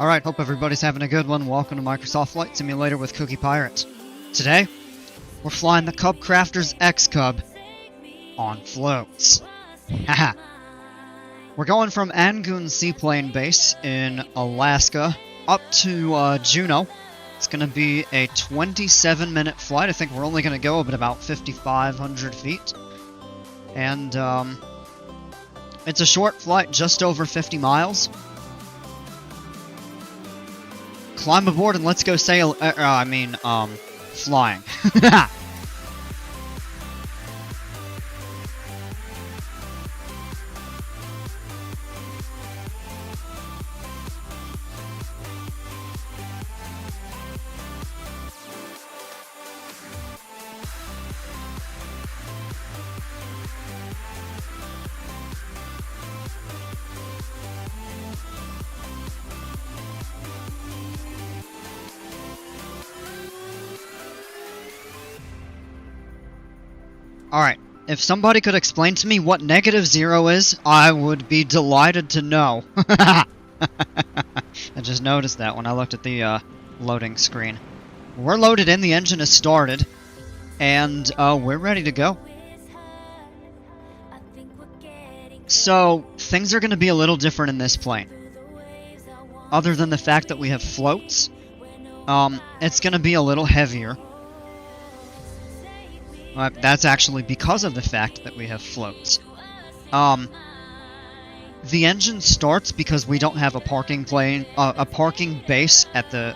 Alright, hope everybody's having a good one. Welcome to Microsoft Flight Simulator with Cookie Pirates. Today, we're flying the CubCrafters XCub on floats. Haha. We're going from Angoon seaplane base in Alaska up to Juneau. It's going to be a 27-minute flight. I think we're only going to go at about 5,500 feet. And it's a short flight, just over 50 miles. Climb aboard and let's go sail. Flying. Alright, if somebody could explain to me what -0 is, I would be delighted to know. I just noticed that when I looked at the loading screen. We're loaded in, the engine is started, and we're ready to go. So, things are going to be a little different in this plane. Other than the fact that we have floats, it's going to be a little heavier. That's actually because of the fact that we have floats. The engine starts because we don't have a parking base at the,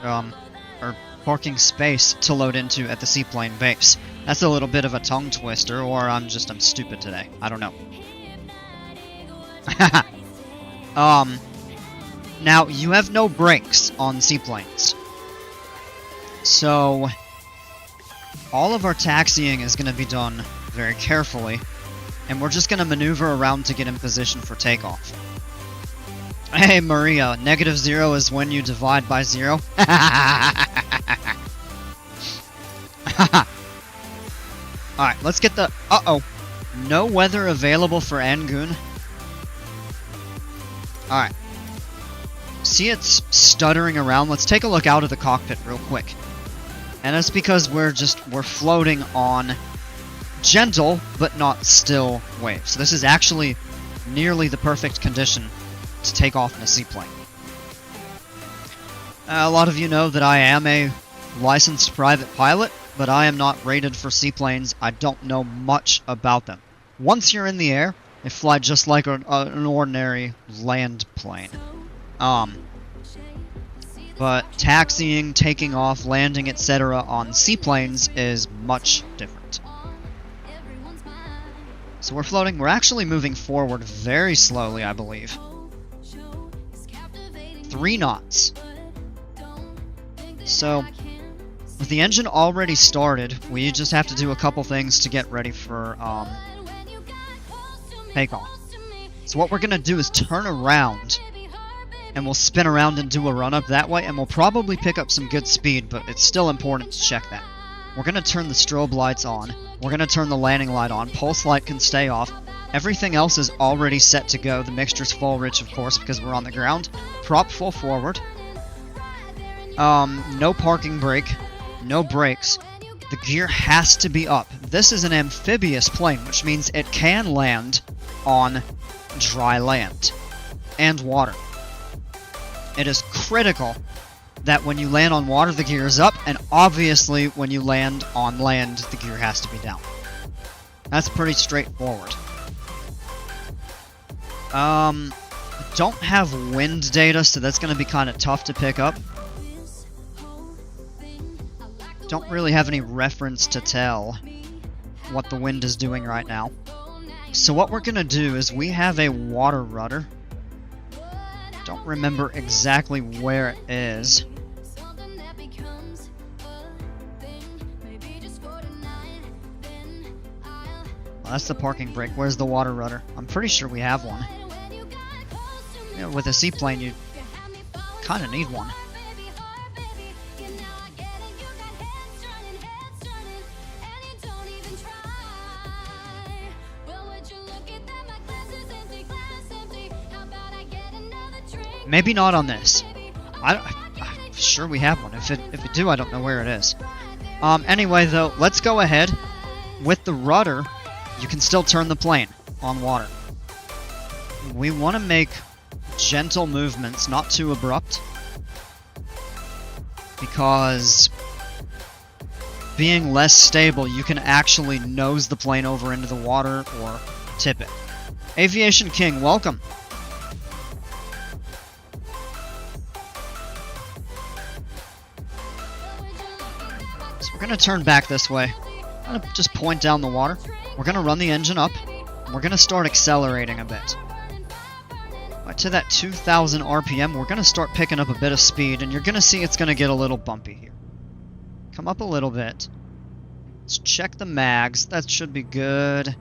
or parking space to load into at the seaplane base. That's a little bit of a tongue twister, or I'm stupid today. I don't know. Now, you have no brakes on seaplanes. So all of our taxiing is going to be done very carefully, and we're just going to maneuver around to get in position for takeoff. Hey Maria, -0 is when you divide by 0. Alright, let's get the... Uh-oh. No weather available for Angoon. Alright. See, it's stuttering around. Let's take a look out of the cockpit real quick. And that's because we're floating on gentle, but not still waves. So this is actually nearly the perfect condition to take off in a seaplane. A lot of you know that I am a licensed private pilot, but I am not rated for seaplanes. I don't know much about them. Once you're in the air, they fly just like an ordinary land plane. But taxiing, taking off, landing, etc. on seaplanes is much different. So we're floating. We're actually moving forward very slowly, I believe. 3 knots. So, with the engine already started, we just have to do a couple things to get ready for takeoff. So what we're going to do is turn around, and we'll spin around and do a run-up that way, and we'll probably pick up some good speed, but it's still important to check that. We're going to turn the strobe lights on. We're going to turn the landing light on. Pulse light can stay off. Everything else is already set to go. The mixture's full rich, of course, because we're on the ground. Prop full forward. No parking brake. No brakes. The gear has to be up. This is an amphibious plane, which means it can land on dry land and water. It is critical that when you land on water, the gear is up, and obviously when you land on land, the gear has to be down. That's pretty straightforward. Don't have wind data, so that's going to be kind of tough to pick up. Don't really have any reference to tell what the wind is doing right now. So what we're going to do is we have a water rudder. Don't remember exactly where it is. Well, that's the parking brake. Where's the water rudder? I'm pretty sure we have one. You know, with a seaplane, you kind of need one. Maybe not on this. I'm sure we have one. If we do, I don't know where it is. Anyway, though, let's go ahead. With the rudder, you can still turn the plane on water. We want to make gentle movements, not too abrupt. Because being less stable, you can actually nose the plane over into the water or tip it. Aviation King, welcome. So we're going to turn back this way. I'm going to just point down the water. We're going to run the engine up. And we're going to start accelerating a bit. Right to that 2,000 RPM, we're going to start picking up a bit of speed, and you're going to see it's going to get a little bumpy here. Come up a little bit. Let's check the mags. That should be good.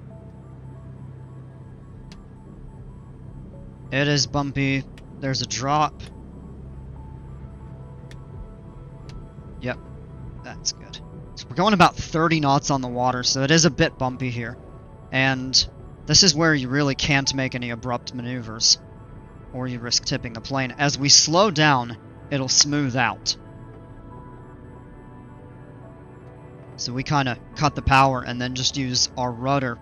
It is bumpy. There's a drop. Yep, that's good. So we're going about 30 knots on the water, so it is a bit bumpy here. And this is where you really can't make any abrupt maneuvers, or you risk tipping the plane. As we slow down, it'll smooth out. So we kind of cut the power and then just use our rudder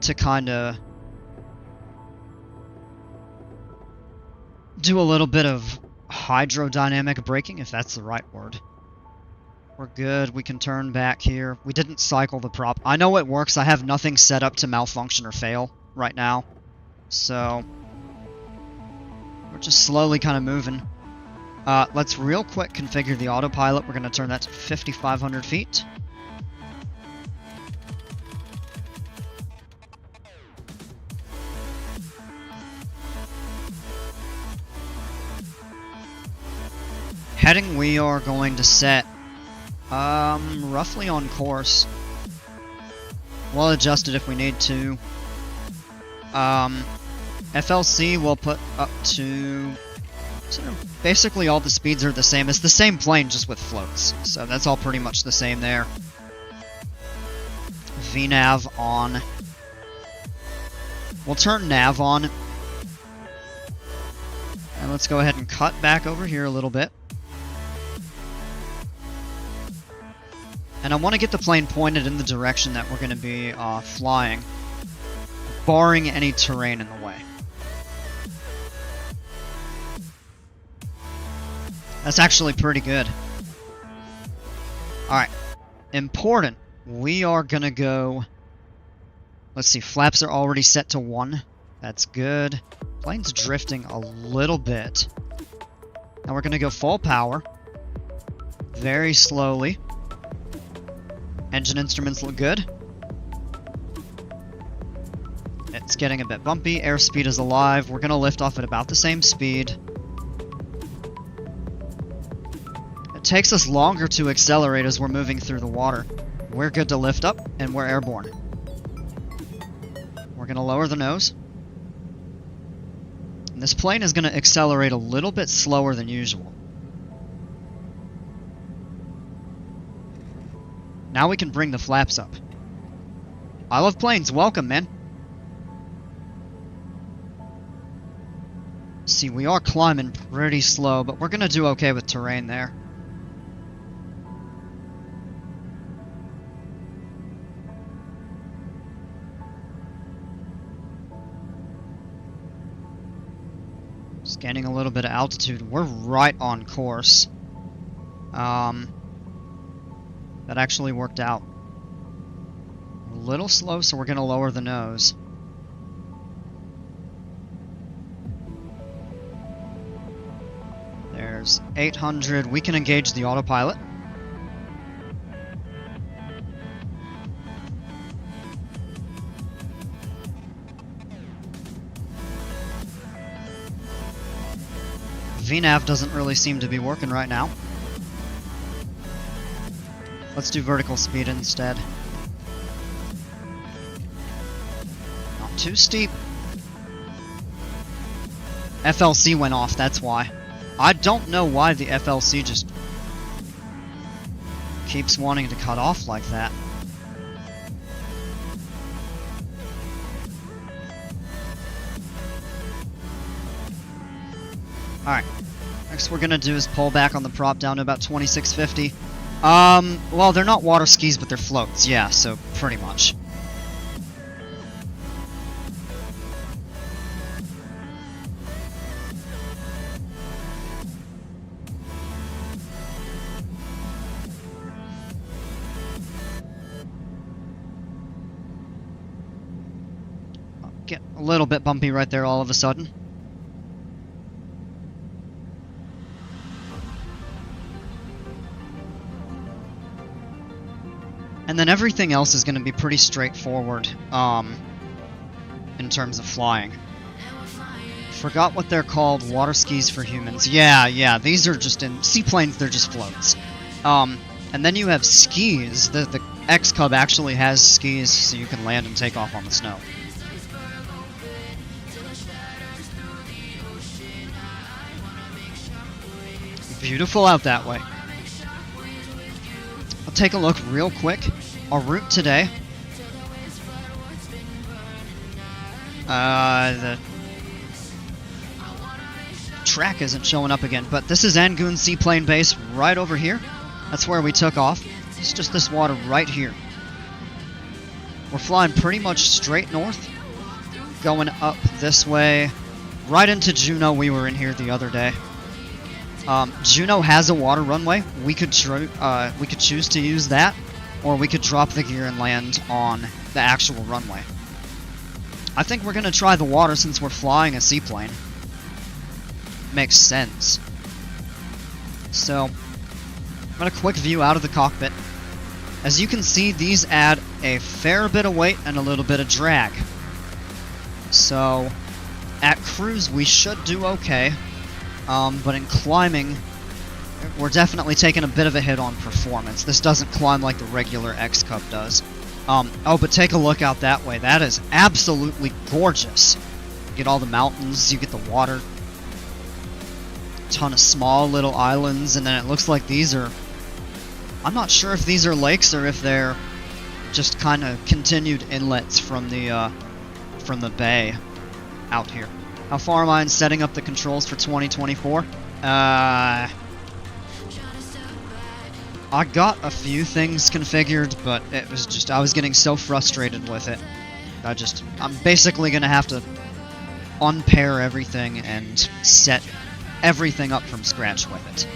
to kind of do a little bit of hydrodynamic braking, if that's the right word. We're good. We can turn back here. We didn't cycle the prop. I know it works. I have nothing set up to malfunction or fail right now. So we're just slowly kind of moving. Let's real quick configure the autopilot. We're going to turn that to 5,500 feet. Heading, we are going to set roughly on course. We'll adjust it if we need to. FLC we'll put up to... basically all the speeds are the same. It's the same plane, just with floats. So that's all pretty much the same there. VNav on. We'll turn nav on. And let's go ahead and cut back over here a little bit. And I want to get the plane pointed in the direction that we're going to be flying, barring any terrain in the way. That's actually pretty good. Alright. Important. We are going to go... Let's see, flaps are already set to 1. That's good. Plane's drifting a little bit. Now we're going to go full power. Very slowly. Engine instruments look good. It's getting a bit bumpy. Airspeed is alive. We're going to lift off at about the same speed. It takes us longer to accelerate as we're moving through the water. We're good to lift up, and we're airborne. We're going to lower the nose. And this plane is going to accelerate a little bit slower than usual. Now we can bring the flaps up. I love planes. Welcome, man. See, we are climbing pretty slow, but we're going to do okay with terrain there. Just gaining a little bit of altitude. We're right on course. That actually worked out. A little slow, so we're going to lower the nose. There's 800. We can engage the autopilot. VNav doesn't really seem to be working right now. Let's do vertical speed instead. Not too steep. FLC went off, that's why. I don't know why the FLC just keeps wanting to cut off like that. Alright. Next we're gonna do is pull back on the prop down to about 2650. Well, they're not water skis, but they're floats, yeah, so pretty much. Get a little bit bumpy right there all of a sudden. And then everything else is going to be pretty straightforward, in terms of flying. Forgot what they're called, water skis for humans. Yeah, these are just in seaplanes, they're just floats. And then you have skis. The XCub actually has skis, so you can land and take off on the snow. Beautiful out that way. I'll take a look real quick. Our route today. The track isn't showing up again, but this is Angoon Seaplane Base right over here. That's where we took off. It's just this water right here. We're flying pretty much straight north, going up this way, right into Juneau. We were in here the other day. Juneau has a water runway. We could choose to use that, or we could drop the gear and land on the actual runway. I think we're gonna try the water since we're flying a seaplane. Makes sense. So, I've got a quick view out of the cockpit. As you can see, these add a fair bit of weight and a little bit of drag. So, at cruise we should do okay. But in climbing, we're definitely taking a bit of a hit on performance. This doesn't climb like the regular XCub does. Oh, but take a look out that way. That is absolutely gorgeous. You get all the mountains, you get the water. Ton of small little islands, and then it looks like these are... I'm not sure if these are lakes or if they're just kind of continued inlets from the bay out here. How far am I in setting up the controls for 2024? I got a few things configured, but it was just, I was getting so frustrated with it. I'm basically gonna have to unpair everything and set everything up from scratch with it.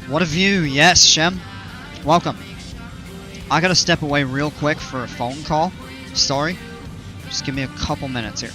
What a view, yes, Shem. Welcome. I gotta step away real quick for a phone call. Sorry. Just give me a couple minutes here.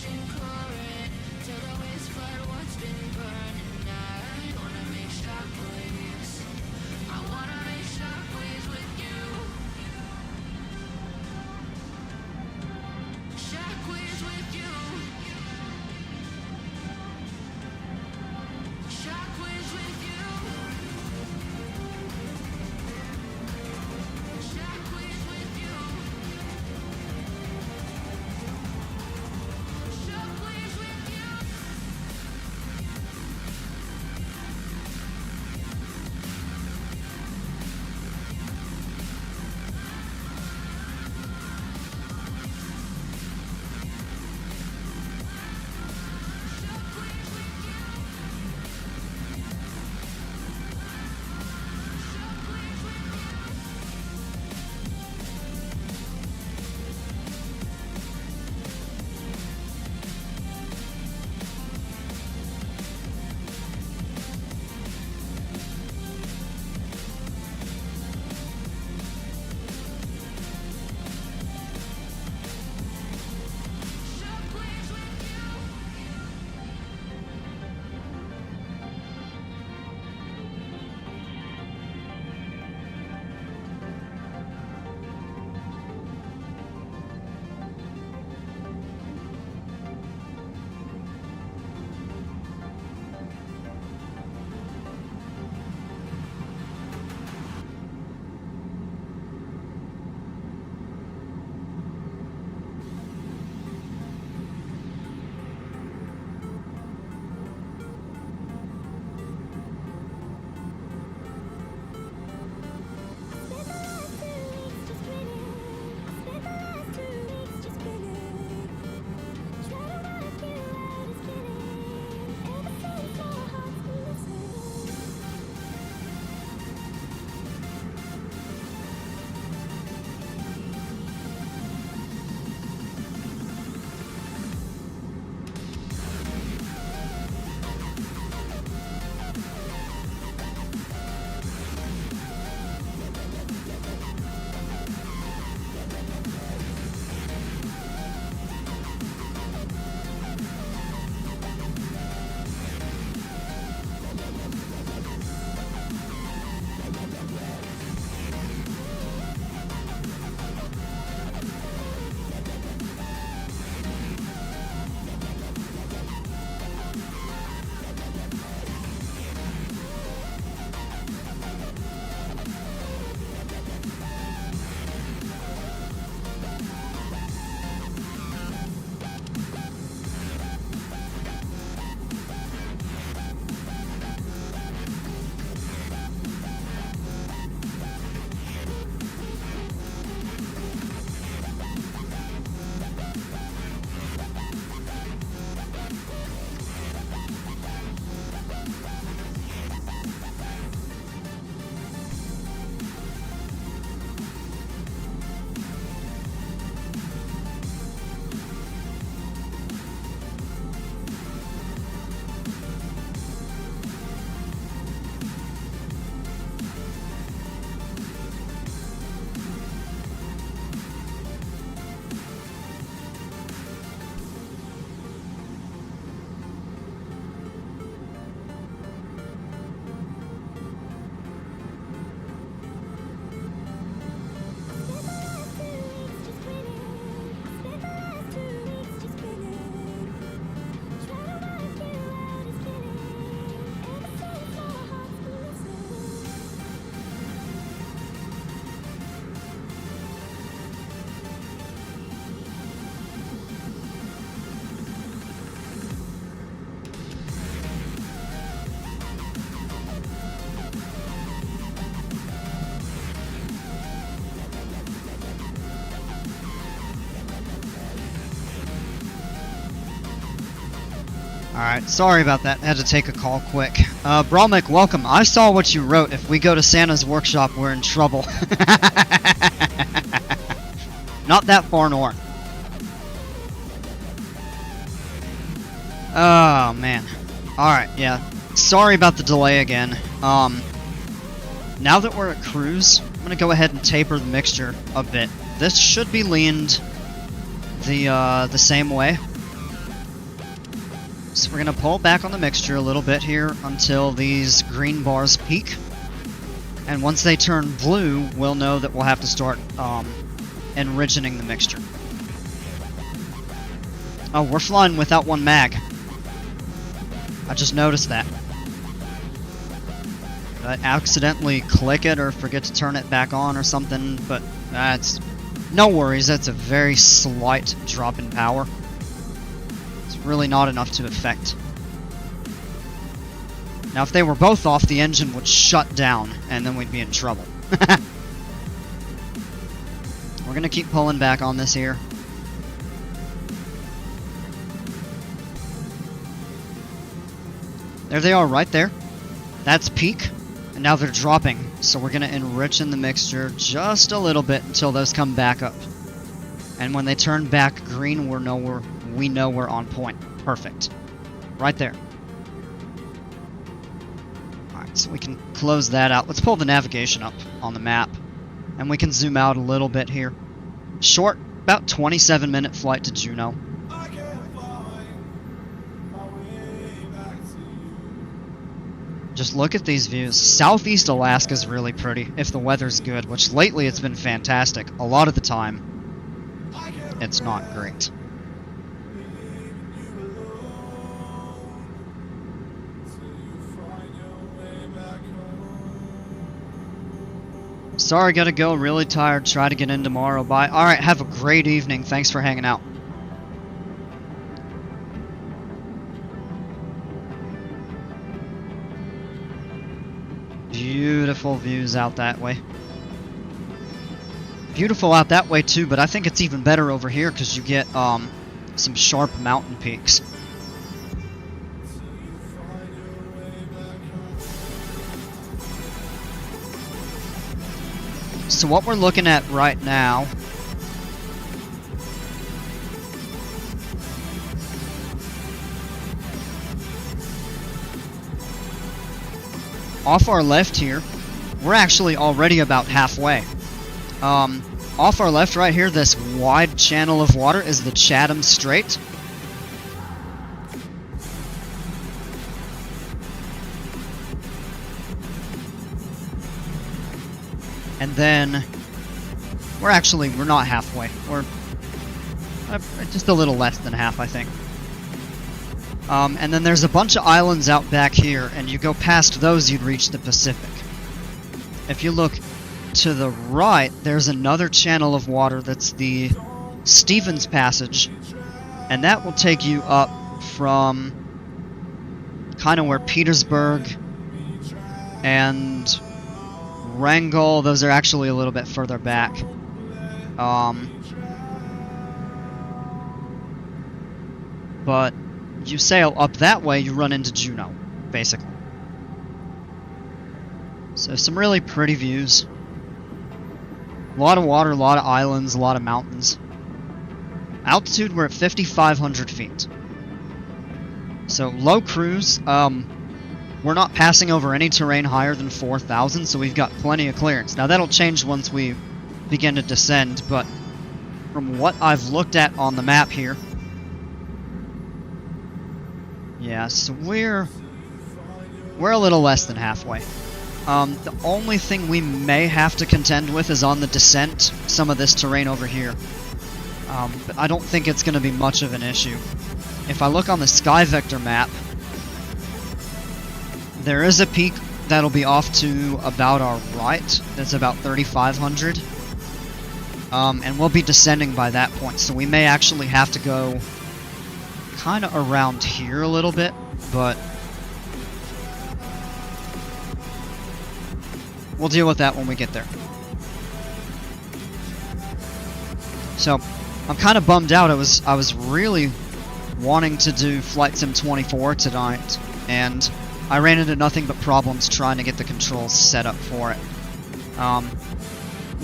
Alright, sorry about that. Had to take a call quick. Bralmick, welcome. I saw what you wrote. If we go to Santa's workshop, we're in trouble. Not that far north. Oh, man. Alright, yeah. Sorry about the delay again. Now that we're at cruise, I'm going to go ahead and taper the mixture a bit. This should be leaned the same way. So we're going to pull back on the mixture a little bit here until these green bars peak. And once they turn blue, we'll know that we'll have to start enriching the mixture. Oh, we're flying without one mag. I just noticed that. Did I accidentally click it or forget to turn it back on or something? But that's no worries. That's a very slight drop in power. It's really not enough to affect. Now, if they were both off, the engine would shut down, and then we'd be in trouble. We're gonna keep pulling back on this here. There they are, right there. That's peak, and now they're dropping. So we're gonna enrich in the mixture just a little bit until those come back up. And when they turn back green, we know we're on point. Perfect. Right there. Alright, so we can close that out. Let's pull the navigation up on the map. And we can zoom out a little bit here. Short, about 27-minute flight to Juneau. Just look at these views. Southeast Alaska's really pretty, if the weather's good, which lately it's been fantastic. A lot of the time, it's not great. Sorry, gotta go. Really tired. Try to get in tomorrow. Bye. Alright, have a great evening. Thanks for hanging out. Beautiful views out that way. Beautiful out that way too, but I think it's even better over here because you get some sharp mountain peaks. So what we're looking at right now off our left here, we're actually already about halfway. Off our left right here, this wide channel of water is the Chatham Strait. And then we're not halfway. We're just a little less than half, I think. And then there's a bunch of islands out back here, and you go past those, you'd reach the Pacific. If you look to the right, there's another channel of water that's the Stevens Passage, and that will take you up from kind of where Petersburg and Wrangell, those are actually a little bit further back. But you sail up that way, you run into Juneau, basically. So some really pretty views. A lot of water, a lot of islands, a lot of mountains. Altitude, we're at 5,500 feet. So low cruise, we're not passing over any terrain higher than 4,000, so we've got plenty of clearance. Now that'll change once we begin to descend, but from what I've looked at on the map here, yeah, so we're a little less than halfway. The only thing we may have to contend with is on the descent, some of this terrain over here. But I don't think it's going to be much of an issue. If I look on the Sky Vector map, there is a peak that'll be off to about our right. That's about 3,500. And we'll be descending by that point, so we may actually have to go kind of around here a little bit, but we'll deal with that when we get there. So, I'm kind of bummed out. I was really wanting to do Flight Sim 24 tonight, and I ran into nothing but problems trying to get the controls set up for it.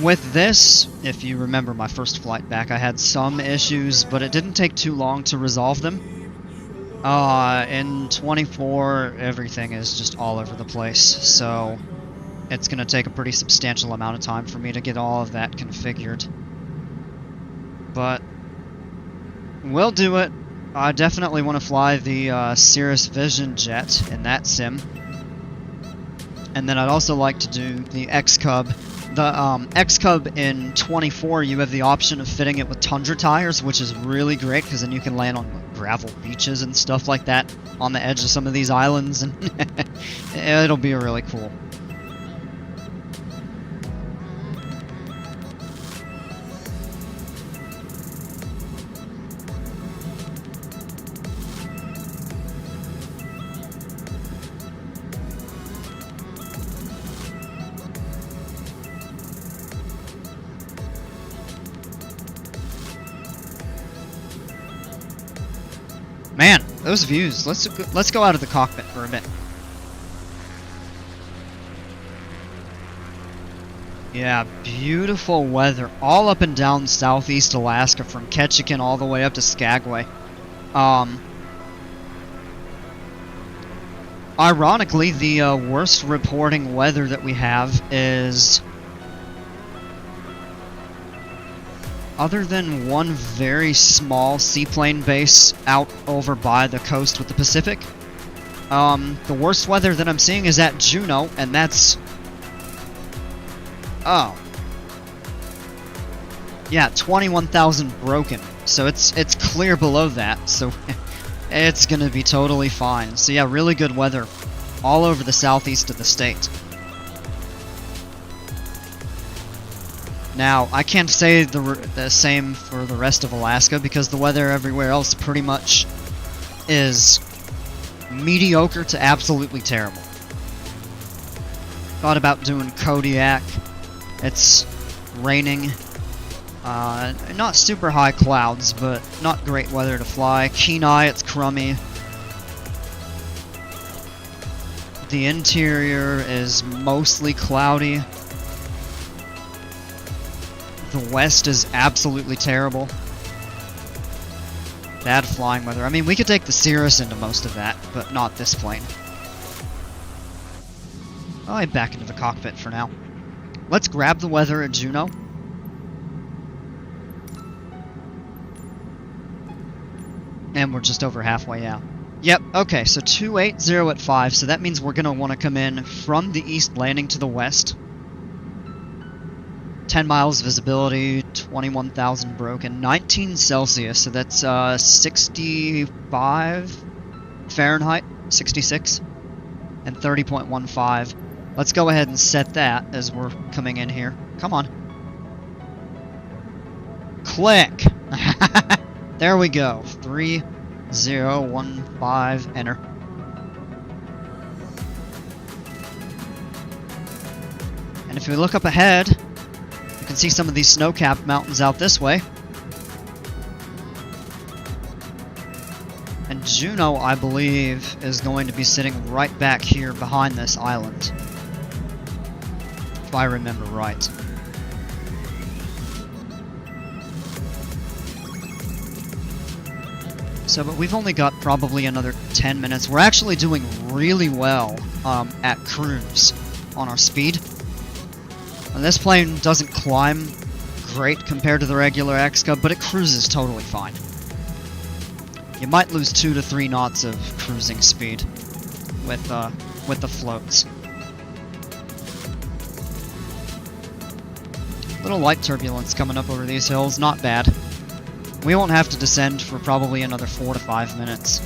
With this, if you remember my first flight back, I had some issues, but it didn't take too long to resolve them. In 24, everything is just all over the place, so it's going to take a pretty substantial amount of time for me to get all of that configured. But we'll do it. I definitely want to fly the Cirrus Vision jet in that sim. And then I'd also like to do the XCub. The XCub in 24, you have the option of fitting it with Tundra tires, which is really great, because then you can land on gravel beaches and stuff like that on the edge of some of these islands, and it'll be really cool. Man, those views. Let's go out of the cockpit for a bit. Yeah, beautiful weather all up and down southeast Alaska, from Ketchikan all the way up to Skagway. Ironically, the worst reporting weather that we have is, other than one very small seaplane base out over by the coast with the Pacific, the worst weather that I'm seeing is at Juneau, and that's... Oh. Yeah, 21,000 broken. So it's clear below that, so it's gonna be totally fine. So yeah, really good weather all over the southeast of the state. Now, I can't say the same for the rest of Alaska, because the weather everywhere else pretty much is mediocre to absolutely terrible. Thought about doing Kodiak. It's raining. Not super high clouds, but not great weather to fly. Kenai, it's crummy. The interior is mostly cloudy. The west is absolutely terrible. Bad flying weather. I mean, we could take the Cirrus into most of that, but not this plane. I'll head back into the cockpit for now. Let's grab the weather at Juneau. And we're just over halfway out. Yep, okay, so 280 at 5, so that means we're going to want to come in from the east landing to the west. 10 miles visibility, 21,000 broken, 19 Celsius, so that's 65 Fahrenheit, 66, and 30.15. Let's go ahead and set that as we're coming in here. Come on. Click! There we go. 3015, enter. And if we look up ahead, you can see some of these snow-capped mountains out this way. And Juneau, I believe, is going to be sitting right back here behind this island. If I remember right. So, but we've only got probably another 10 minutes. We're actually doing really well at cruise on our speed. And this plane doesn't climb great compared to the regular XCub, but it cruises totally fine. You might lose 2 to 3 knots of cruising speed with the floats. Little light turbulence coming up over these hills, not bad. We won't have to descend for probably another 4 to 5 minutes.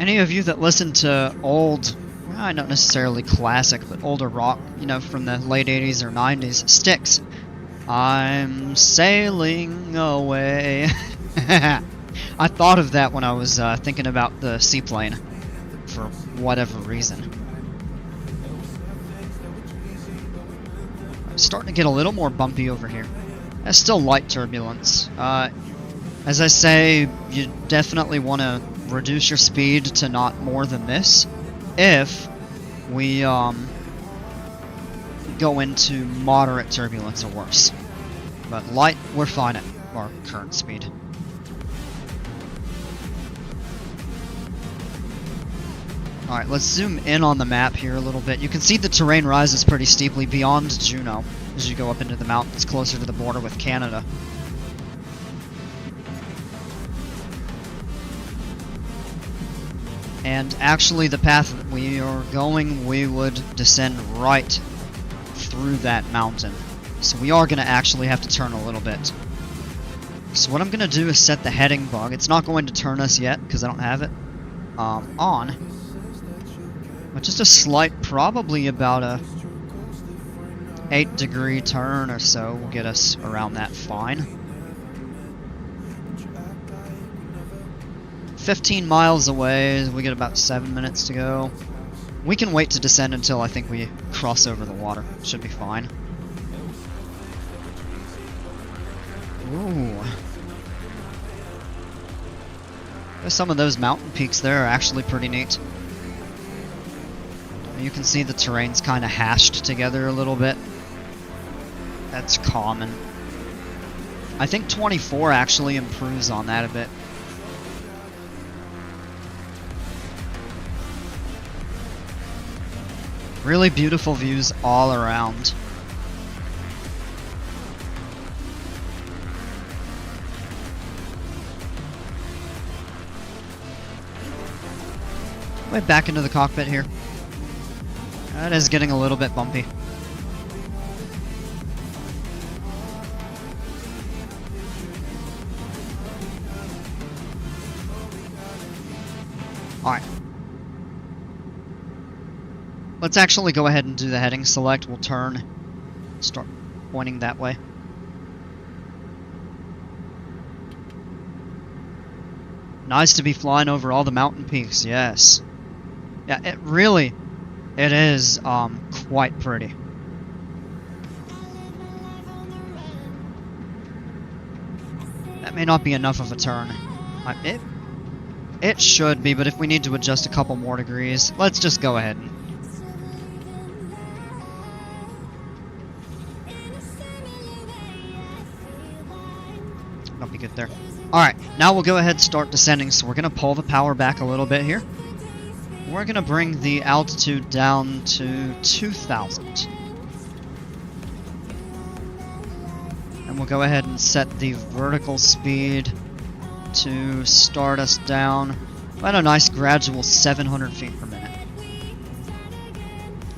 Any of you that listen to old, well, not necessarily classic, but older rock, you know, from the late 80s or 90s, Styx. I'm sailing away. I thought of that when I was thinking about the seaplane, for whatever reason. It's starting to get a little more bumpy over here. There's still light turbulence. As I say, you definitely want to reduce your speed to not more than this if we go into moderate turbulence or worse. But light, we're fine at our current speed. Alright, let's zoom in on the map here a little bit. You can see the terrain rises pretty steeply beyond Juneau as you go up into the mountains closer to the border with Canada. And actually the path that we are going, we would descend right through that mountain. So we are going to actually have to turn a little bit. So what I'm going to do is set the heading bug. It's not going to turn us yet because I don't have it on. But just a slight, probably about a 8-degree turn or so will get us around that fine. 15 miles away, we get about 7 minutes to go. We can wait to descend until I think we cross over the water. Should be fine. Ooh. Some of those mountain peaks there are actually pretty neat. You can see the terrain's kind of hashed together a little bit. That's common. I think 24 actually improves on that a bit. Really beautiful views all around. Way back into the cockpit here. That is getting a little bit bumpy. Alright. Let's actually go ahead and do the heading select. We'll turn, start pointing that way. Nice to be flying over all the mountain peaks, yes. Yeah, it is quite pretty. That may not be enough of a turn. It should be, but if we need to adjust a couple more degrees, let's just go ahead and that'll be good there. Alright, now we'll go ahead and start descending, so we're going to pull the power back a little bit here. We're going to bring the altitude down to 2,000. And we'll go ahead and set the vertical speed to start us down at a nice gradual 700 feet per minute.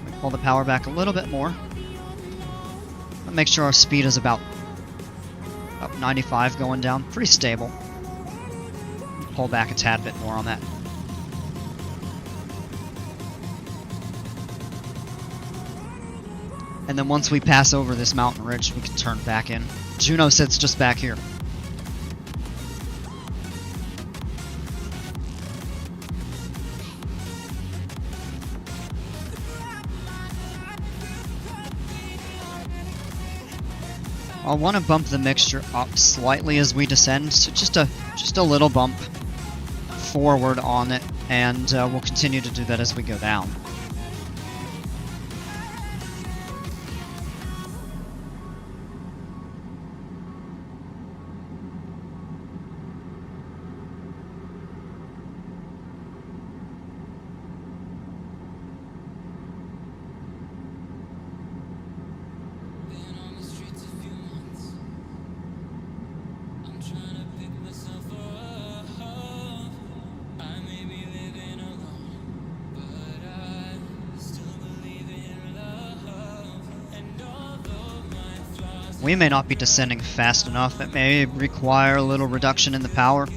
We pull the power back a little bit more. Make sure our speed is about 95 going down. Pretty stable. Pull back a tad bit more on that. And then once we pass over this mountain ridge, we can turn back in. Juneau sits just back here. I'll want to bump the mixture up slightly as we descend, so just a little bump forward on it, and we'll continue to do that as we go down. We may not be descending fast enough. It may require a little reduction in the power.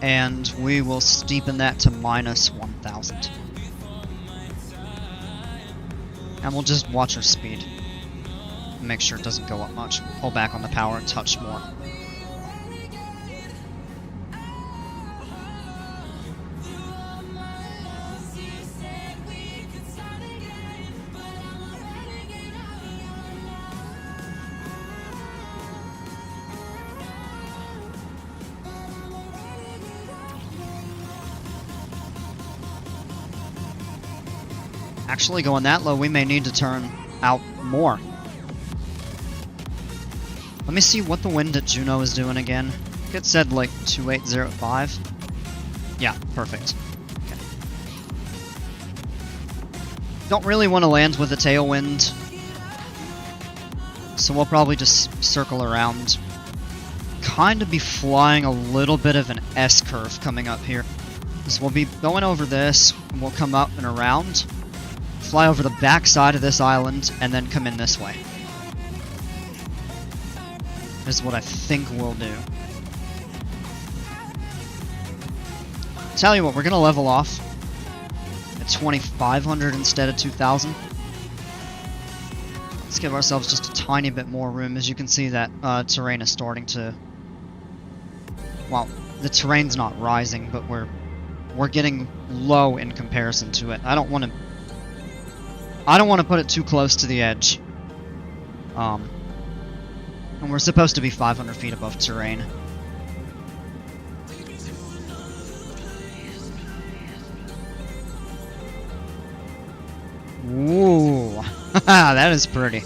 and we will steepen that to minus 1,000. And we'll just watch our speed. Make sure it doesn't go up much. Pull back on the power a touch more. Actually, going that low, we may need to turn out more. Let me see what the wind at Juneau is doing again. I think it said like 2805. Yeah, perfect. Okay. Don't really want to land with a tailwind, so we'll probably just circle around. Kind of be flying a little bit of an S-curve coming up here. So we'll be going over this, and we'll come up and around. Fly over the back side of this island, and then come in this way. This is what I think we'll do. Tell you what, we're going to level off at 2,500 instead of 2,000. Let's give ourselves just a tiny bit more room. As you can see, that terrain is starting to... Well, the terrain's not rising, but we're getting low in comparison to it. I don't want to put it too close to the edge. And we're supposed to be 500 feet above terrain. Ooh, that is pretty.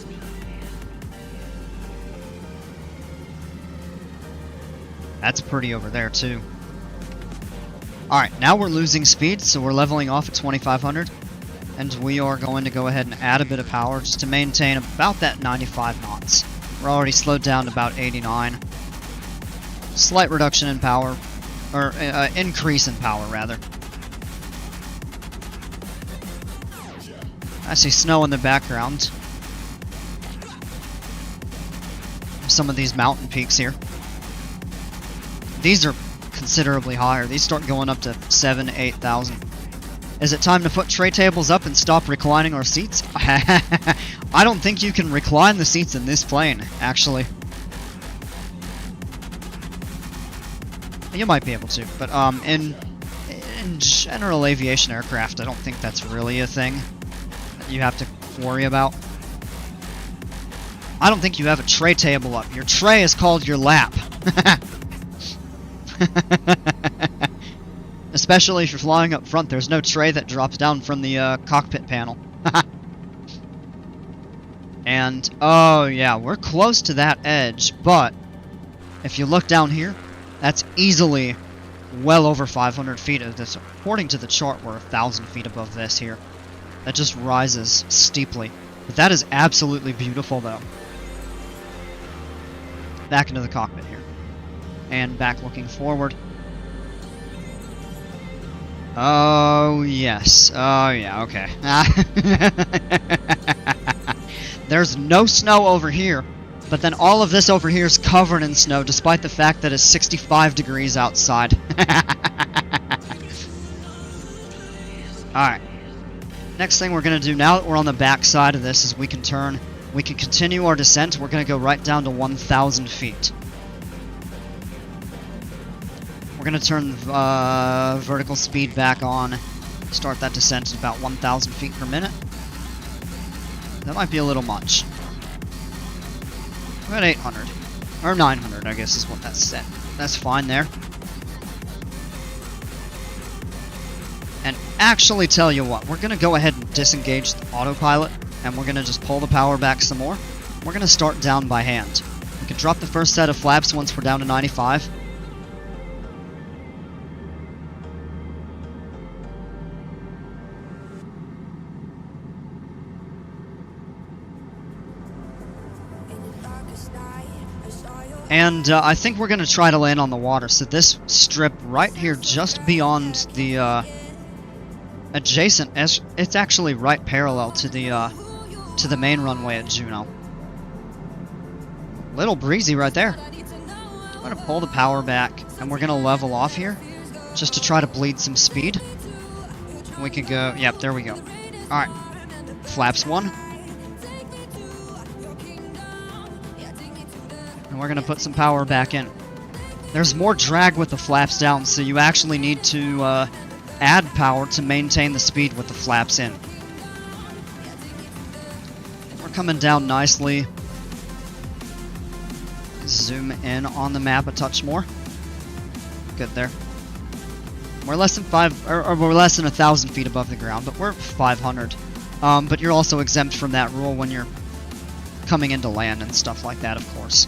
That's pretty over there too. Alright, now we're losing speed, so we're leveling off at 2,500. And we are going to go ahead and add a bit of power just to maintain about that 95 knots. We're already slowed down to about 89. Slight reduction in power, or increase in power rather. I see snow in the background. Some of these mountain peaks here. These are considerably higher. These start going up to 7,000 to 8,000. Is it time to put tray tables up and stop reclining our seats? I don't think you can recline the seats in this plane, actually. You might be able to, but in general aviation aircraft, I don't think that's really a thing that you have to worry about. I don't think you have a tray table up. Your tray is called your lap. Especially if you're flying up front, there's no tray that drops down from the cockpit panel. And, oh yeah, we're close to that edge, but if you look down here, that's easily well over 500 feet of this. According to the chart, we're 1,000 feet above this here. That just rises steeply. But that is absolutely beautiful, though. Back into the cockpit here. And back looking forward. Oh, yes. Oh, yeah, okay. There's no snow over here, but then all of this over here is covered in snow, despite the fact that it's 65 degrees outside. Alright. Next thing we're going to do, now that we're on the back side of this, is we can continue our descent. We're going to go right down to 1,000 feet. We're going to turn vertical speed back on, start that descent at about 1,000 feet per minute. That might be a little much. We're at 800. Or 900, I guess is what that's set. That's fine there. And actually, tell you what, we're going to go ahead and disengage the autopilot, and we're going to just pull the power back some more. We're going to start down by hand. We can drop the first set of flaps once we're down to 95. And I think we're going to try to land on the water. So this strip right here, just beyond the adjacent, it's actually right parallel to the main runway at Juneau. Little breezy right there. I'm going to pull the power back, and we're going to level off here. just to try to bleed some speed. We can go, yep, there we go. Alright, flaps 1. And we're going to put some power back in. There's more drag with the flaps down, so you actually need to add power to maintain the speed with the flaps in. We're coming down nicely. Zoom in on the map a touch more. Good there. We're less than we're less than 1,000 feet above the ground, but we're 500. But you're also exempt from that rule when you're coming into land and stuff like that, of course.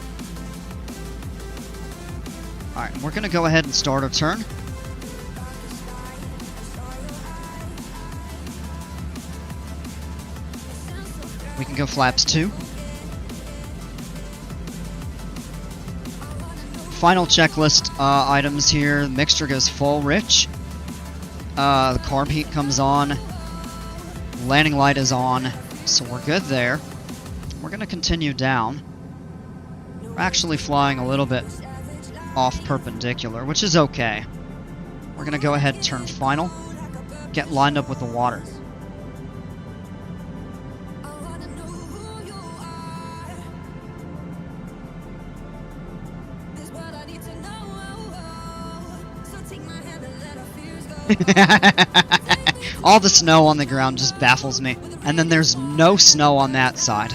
Alright, we're going to go ahead and start our turn. We can go flaps 2. Final checklist items here. The mixture goes full rich. The carb heat comes on. Landing light is on. So we're good there. We're going to continue down. We're actually flying a little bit off perpendicular, which is okay. We're going to go ahead and turn final. Get lined up with the water. All the snow on the ground just baffles me. And then there's no snow on that side.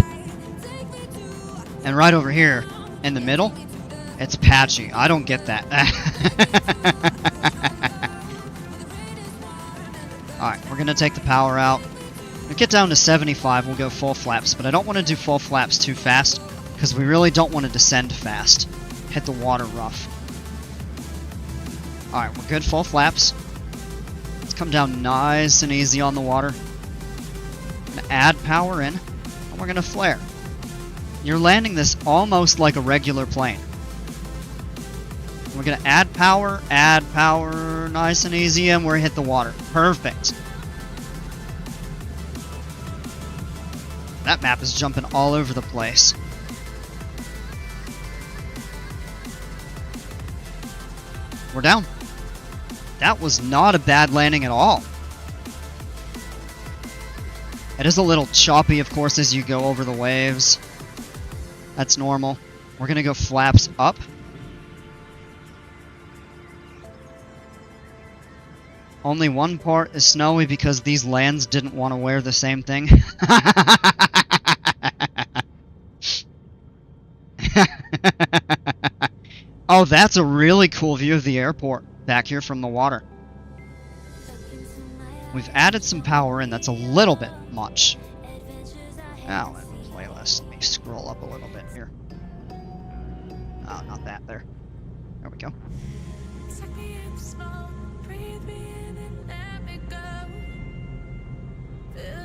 And right over here, in the middle, it's patchy. I don't get that. Alright, we're going to take the power out. We'll get down to 75, we'll go full flaps. But I don't want to do full flaps too fast, because we really don't want to descend fast. Hit the water rough. Alright, we're good full flaps. Let's come down nice and easy on the water. Gonna add power in, and we're gonna flare. You're landing this almost like a regular plane. We're gonna add power, nice and easy, and we're hit the water. Perfect. That map is jumping all over the place. We're down. That was not a bad landing at all. It is a little choppy, of course, as you go over the waves. That's normal. We're going to go flaps up. Only one part is snowy because these lands didn't want to wear the same thing. Oh, that's a really cool view of the airport back here from the water. We've added some power in. That's a little bit much. Now, playlist. Let me scroll up a little bit here. Oh, not that there. There we go.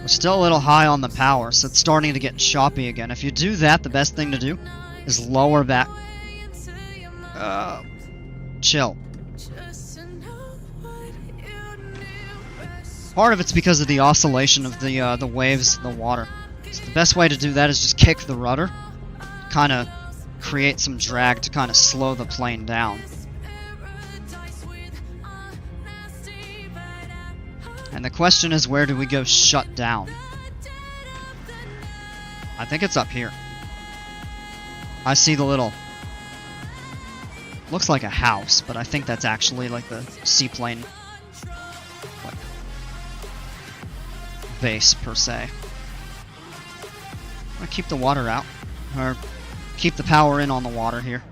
We're still a little high on the power, so it's starting to get choppy again. If you do that, the best thing to do is lower back. Chill. Part of it's because of the oscillation of the waves in the water. So the best way to do that is just kick the rudder, kind of create some drag to kind of slow the plane down. And the question is, where do we go shut down? I think it's up here. I see the little... looks like a house, but I think that's actually like the seaplane like, base, per se. I'm gonna keep the water out, or keep the power in on the water here.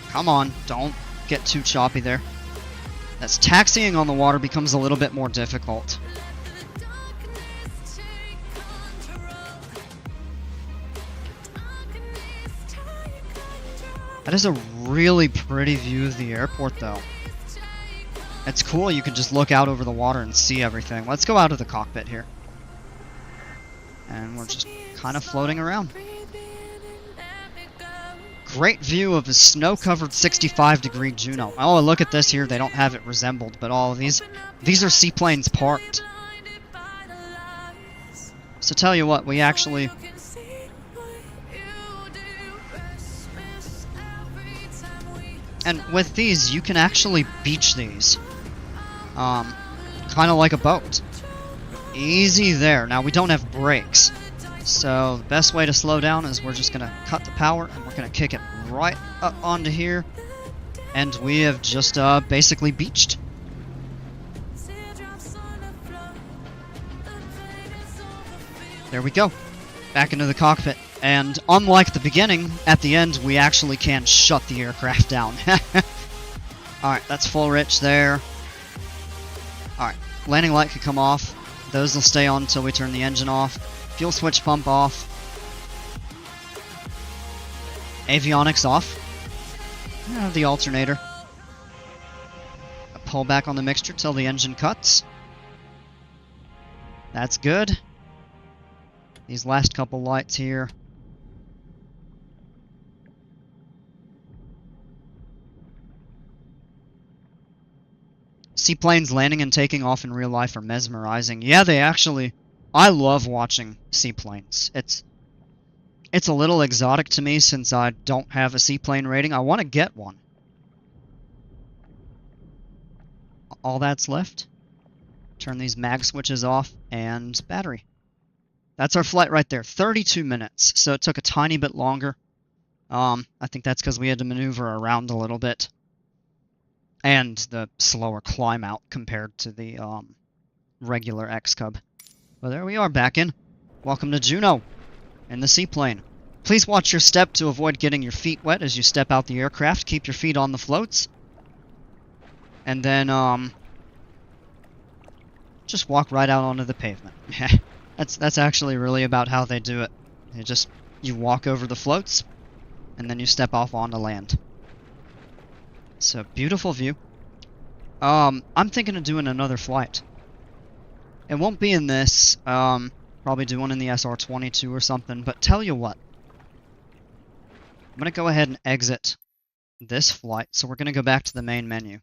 Come on, don't get too choppy there. As taxiing on the water becomes a little bit more difficult. That is a really pretty view of the airport, though. It's cool, you can just look out over the water and see everything. Let's go out of the cockpit here. And we're just kind of floating around. Great view of a snow-covered 65-degree Juneau. Oh, look at this here. They don't have it resembled, but all of these are seaplanes parked. So tell you what, we actually... And with these, you can actually beach these. Kind of like a boat. Easy there. Now, we don't have brakes. So, the best way to slow down is we're just going to cut the power, and we're going to kick it right up onto here. And we have just basically beached. There we go. Back into the cockpit. And unlike the beginning, at the end, we actually can shut the aircraft down. Alright, that's full rich there. Alright, landing light could come off. Those will stay on until we turn the engine off. Fuel switch pump off. Avionics off. The alternator. Pull back on the mixture till the engine cuts. That's good. These last couple lights here. Seaplanes landing and taking off in real life are mesmerizing. Yeah, they actually... I love watching seaplanes. It's a little exotic to me since I don't have a seaplane rating. I want to get one. All that's left. Turn these mag switches off and battery. That's our flight right there. 32 minutes. So it took a tiny bit longer. I think that's because we had to maneuver around a little bit. And the slower climb out compared to the regular XCub. Well, there we are, back in. Welcome to Juneau in the seaplane. Please watch your step to avoid getting your feet wet as you step out the aircraft. Keep your feet on the floats. And then, just walk right out onto the pavement. That's actually really about how they do it. You walk over the floats, and then you step off onto land. So, beautiful view. I'm thinking of doing another flight. It won't be in this, probably do one in the SR-22 or something, but tell you what. I'm gonna go ahead and exit this flight, so we're gonna go back to the main menu.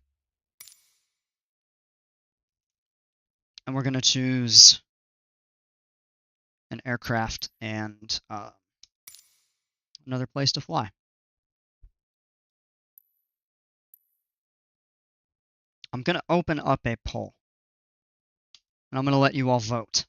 And we're gonna choose an aircraft and another place to fly. I'm going to open up a poll, and I'm going to let you all vote.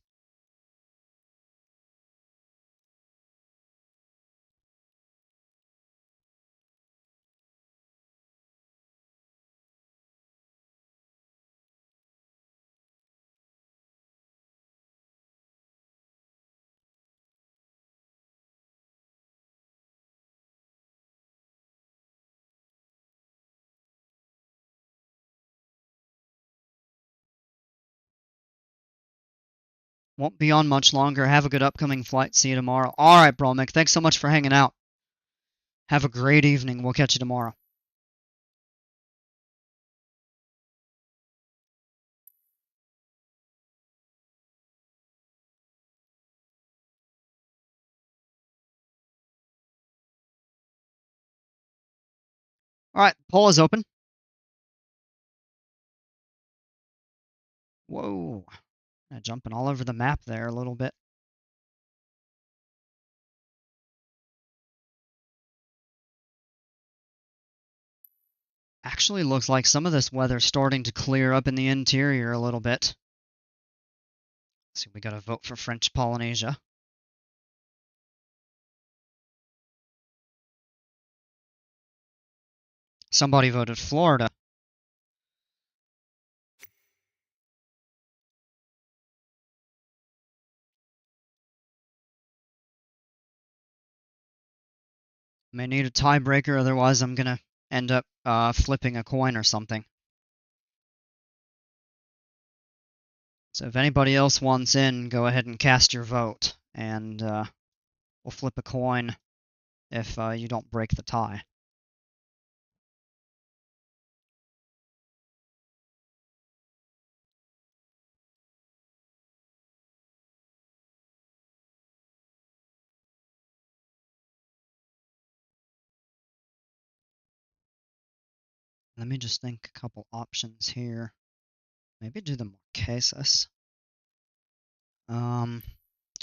Won't be on much longer. Have a good upcoming flight. See you tomorrow. All right, Bromick. Thanks so much for hanging out. Have a great evening. We'll catch you tomorrow. All right, poll is open. Whoa. Jumping all over the map there a little bit. Actually looks like some of this weather's starting to clear up in the interior a little bit. Let's see, we got to vote for French Polynesia. Somebody voted Florida. May need a tiebreaker, otherwise I'm gonna end up flipping a coin or something. So if anybody else wants in, go ahead and cast your vote, and we'll flip a coin if you don't break the tie. Let me just think a couple options here. Maybe do the Marquesas.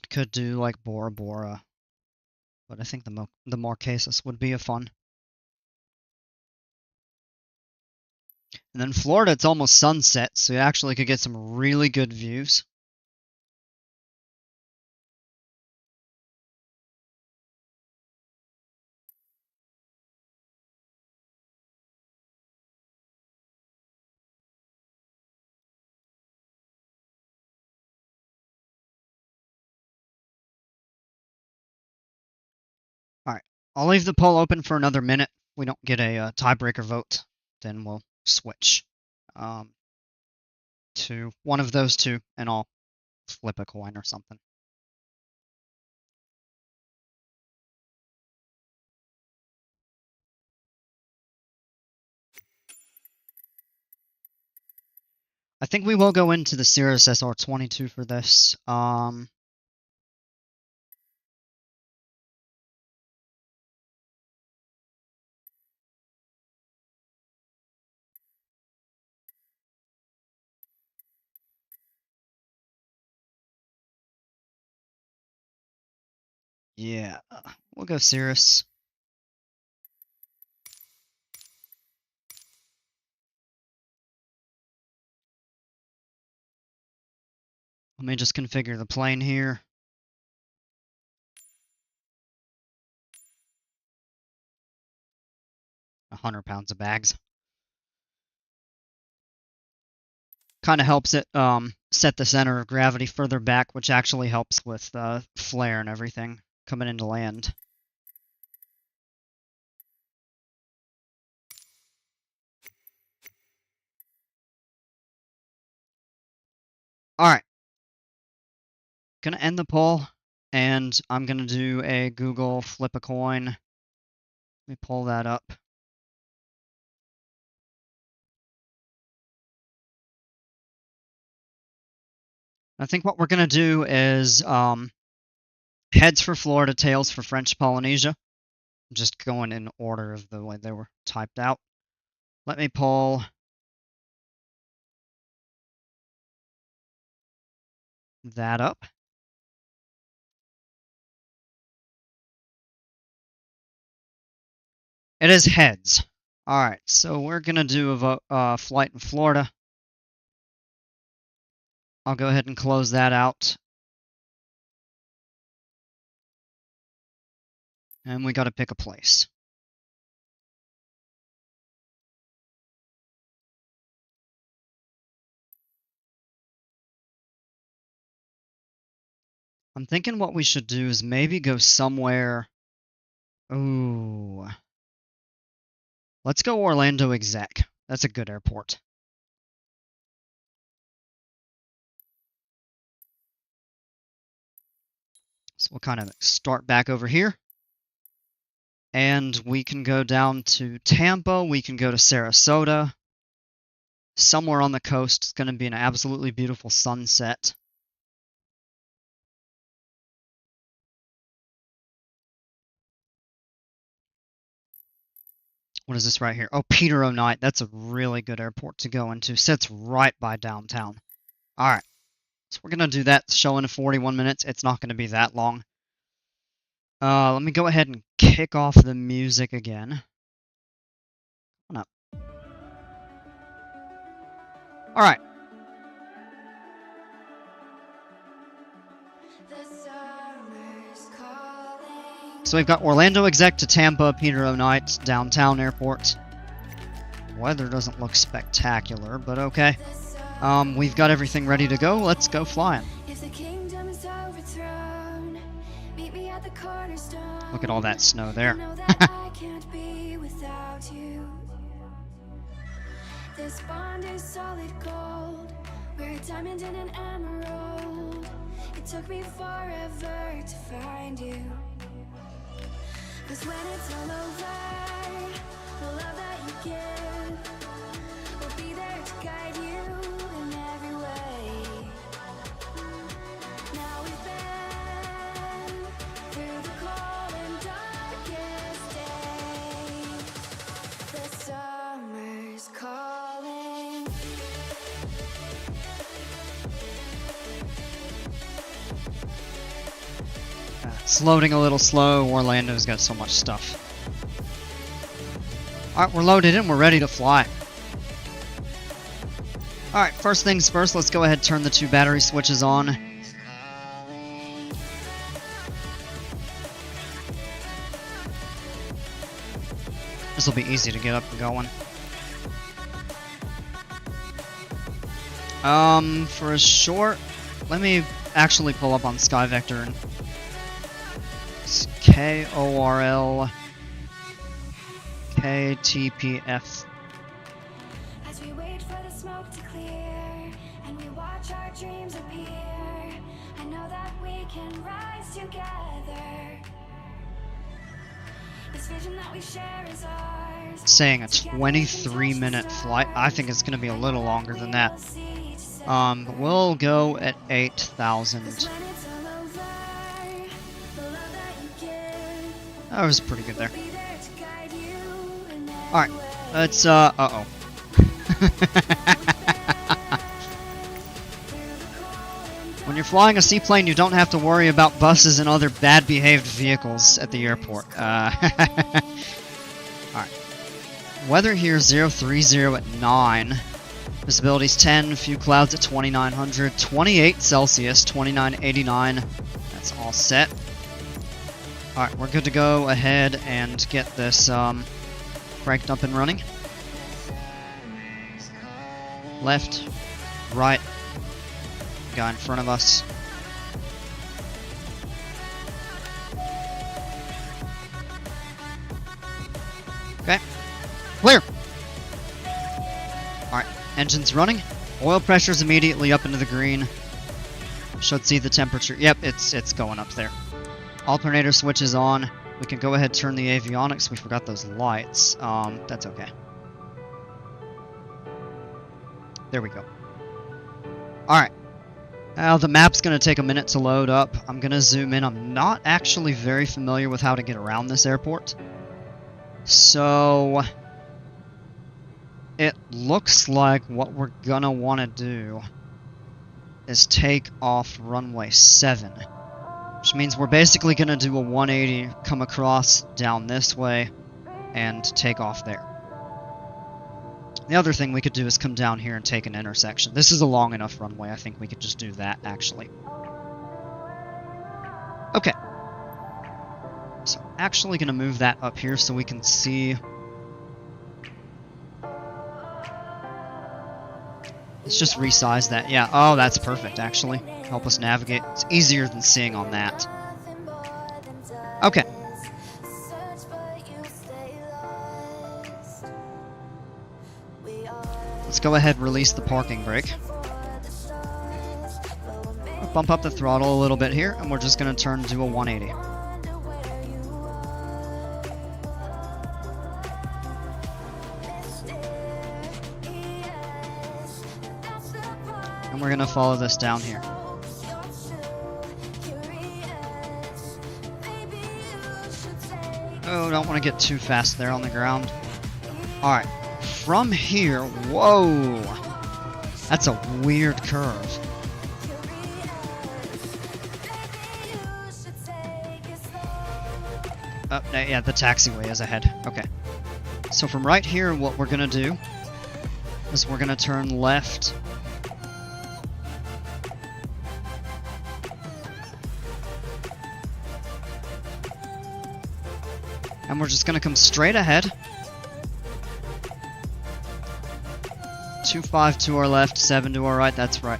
Could do like Bora Bora, but I think the Marquesas would be a fun. And then Florida, it's almost sunset, so you actually could get some really good views. Alright, I'll leave the poll open for another minute. If we don't get a tiebreaker vote, then we'll switch to one of those two, and I'll flip a coin or something. I think we will go into the Cirrus SR22 for this. Yeah, we'll go Cirrus. Let me just configure the plane here. 100 pounds of bags. Kind of helps it set the center of gravity further back, which actually helps with flare and everything coming into land. Alright. Gonna end the poll, and I'm gonna do a Google flip a coin. Let me pull that up. I think what we're gonna do is heads for Florida, tails for French Polynesia. I'm just going in order of the way they were typed out. Let me pull that up. It is heads. Alright, so we're gonna do a flight in Florida. I'll go ahead and close that out. And we gotta pick a place. I'm thinking what we should do is maybe go somewhere. Ooh. Let's go Orlando Exec. That's a good airport. So we'll kind of start back over here. And we can go down to Tampa. We can go to Sarasota. Somewhere on the coast. It's going to be an absolutely beautiful sunset. What is this right here? Oh, Peter O'Knight. That's a really good airport to go into. Sits right by downtown. Alright. So we're going to do that. Show in 41 minutes. It's not going to be that long. Let me go ahead and kick off the music again. Come on up. Alright. So we've got Orlando Exec to Tampa, Peter O'Knight, downtown airport. Weather doesn't look spectacular, but okay. We've got everything ready to go. Let's go flying. Look at all that snow there. This bond is solid gold. We're a diamond and an emerald. It took me forever to find you. 'Cause when it's all over, the love that you give will be there to guide you in every way. Now we've been through the cold and darkest days. The summer's calling. It's loading a little slow. Orlando's got so much stuff. Alright, we're loaded in. We're ready to fly. Alright, first things first, let's go ahead and turn the 2 battery switches on. This will be easy to get up and going. For a short, let me actually pull up on Sky Vector and it's KORL KTPF. As we wait for the smoke to clear and we watch our dreams appear, I know that we can rise together. This vision that we share is ours. Saying a 23-minute flight. I think it's going to be a little longer than that. We'll go at 8,000. That was pretty good there. Alright, let's, uh-oh. When you're flying a seaplane, you don't have to worry about buses and other bad-behaved vehicles at the airport. Alright. Weather here, 030 at 9. Visibility's 10, few clouds at 2,900, 28 Celsius, 2989. That's all set. Alright, we're good to go ahead and get this cranked up and running. Left, right, guy in front of us. Okay, clear! Alright, engine's running. Oil pressure's immediately up into the green. Should see the temperature. Yep, it's going up there. Alternator switch is on. We can go ahead and turn the avionics. We forgot those lights. That's okay. There we go. Alright. Now the map's going to take a minute to load up. I'm going to zoom in. I'm not actually very familiar with how to get around this airport. So it looks like what we're going to want to do is take off runway 7. Which means we're basically going to do a 180, come across down this way, and take off there. The other thing we could do is come down here and take an intersection. This is a long enough runway, I think we could just do that, actually. Okay. So I'm actually going to move that up here so we can see... Let's just resize that. Yeah, oh, that's perfect, actually. Help us navigate. It's easier than seeing on that. Okay. Let's go ahead and release the parking brake. Bump up the throttle a little bit here, and we're just going to turn to a 180. And we're going to follow this down here. Oh, don't want to get too fast there on the ground. Alright, from here, whoa! That's a weird curve. Oh, yeah, the taxiway is ahead. Okay. So from right here, what we're going to do is we're going to turn left. And we're just going to come straight ahead. 25 to our left, 7 to our right, that's right.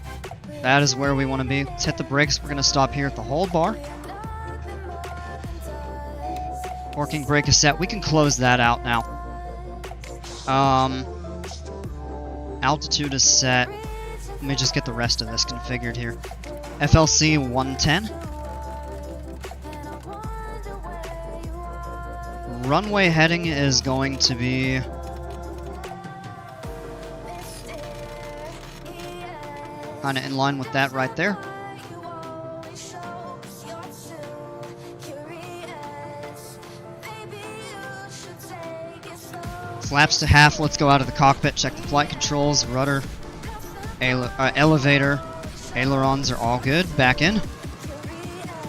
That is where we want to be. Let's hit the brakes. We're going to stop here at the hold bar. Parking brake is set. We can close that out now. Altitude is set. Let me just get the rest of this configured here. FLC 110. Runway heading is going to be... kind of in line with that right there. Flaps to half. Let's go out of the cockpit, check the flight controls, rudder, elevator, ailerons are all good. Back in.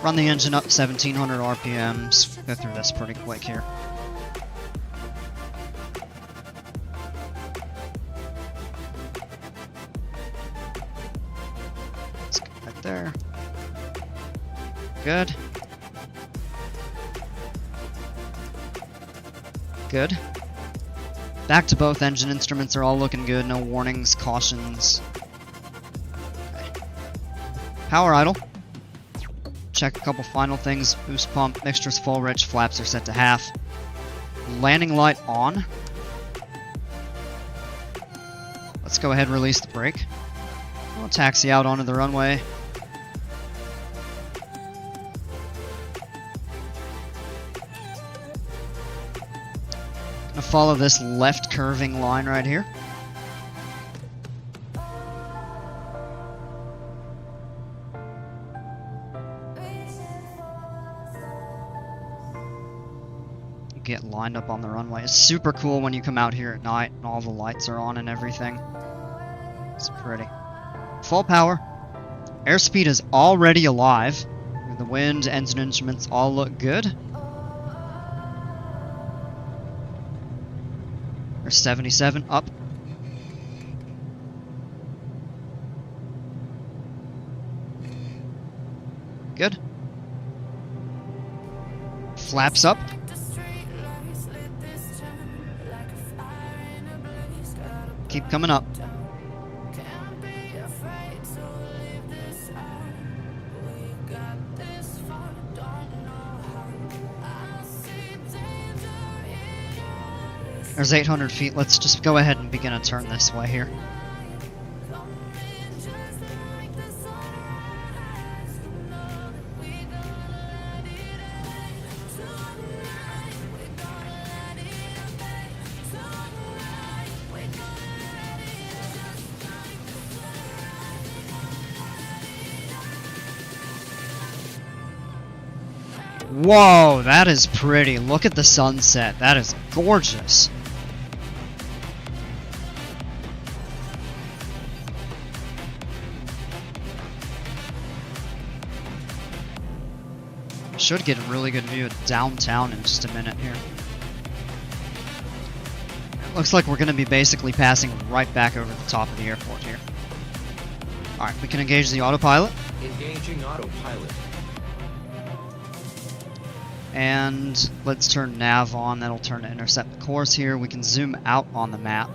Run the engine up 1700 RPMs. Go through this pretty quick here. good. Good. Back to both engine instruments are all looking good. No warnings, cautions. Okay. Power idle. Check a couple final things. Boost pump, mixture's full, rich, flaps are set to half. Landing light on. Let's go ahead and release the brake. We'll taxi out onto the runway. Gonna follow this left curving line right here. Get lined up on the runway. It's super cool when you come out here at night and all the lights are on and everything. It's pretty. Full power. Airspeed is already alive. The wind, engine instruments all look good. There's 77 up. Good. Flaps up. Keep coming up. There's 800 feet. Let's just go ahead and begin a turn this way here. Whoa, that is pretty. Look at the sunset. That is gorgeous. Should get a really good view of downtown in just a minute here. It looks like we're going to be basically passing right back over the top of the airport here. Alright, we can engage the autopilot. Engaging autopilot. And let's turn nav on. That'll turn to intercept the course here. We can zoom out on the map.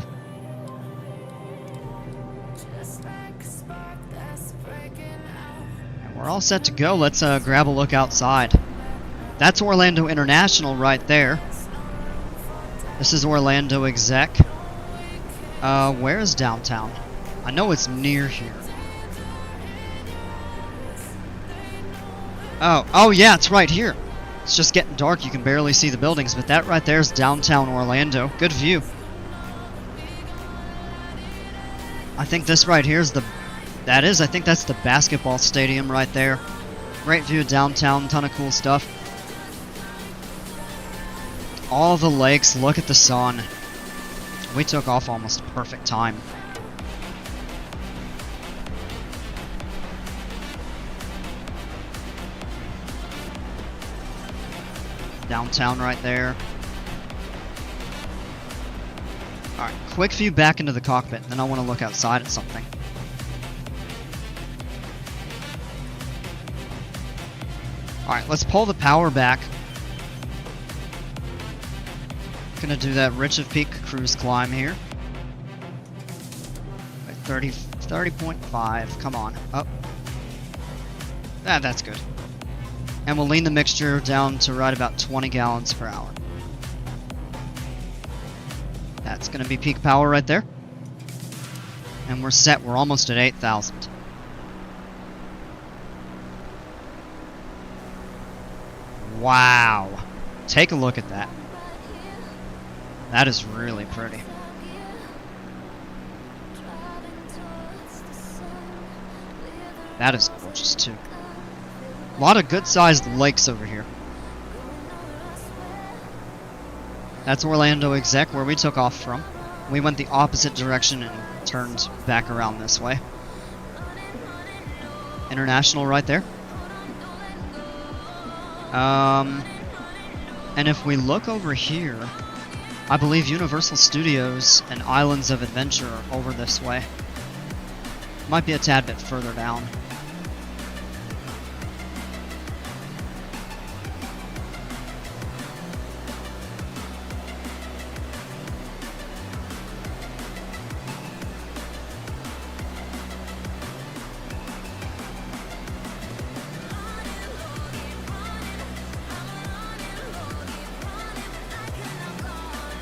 We're all set to go. Let's grab a look outside. That's Orlando International right there. This is Orlando Exec. Where is downtown? I know it's near here. Oh yeah, it's right here. It's just getting dark. You can barely see the buildings, but that right there is downtown Orlando. Good view. I think this right here is I think that's the basketball stadium right there. Great view of downtown, ton of cool stuff. All the lakes, look at the sun. We took off almost perfect time. Downtown right there. Alright, quick view back into the cockpit, then I want to look outside at something. Alright, let's pull the power back. Gonna do that Rich of Peak cruise climb here. 30.5, come on, up. That's good. And we'll lean the mixture down to right about 20 gallons per hour. That's gonna be peak power right there. And we're set, we're almost at 8,000. Wow. Take a look at that. That is really pretty. That is gorgeous too. A lot of good-sized lakes over here. That's Orlando Exec, where we took off from. We went the opposite direction and turned back around this way. International right there. And if we look over here, I believe Universal Studios and Islands of Adventure are over this way. Might be a tad bit further down.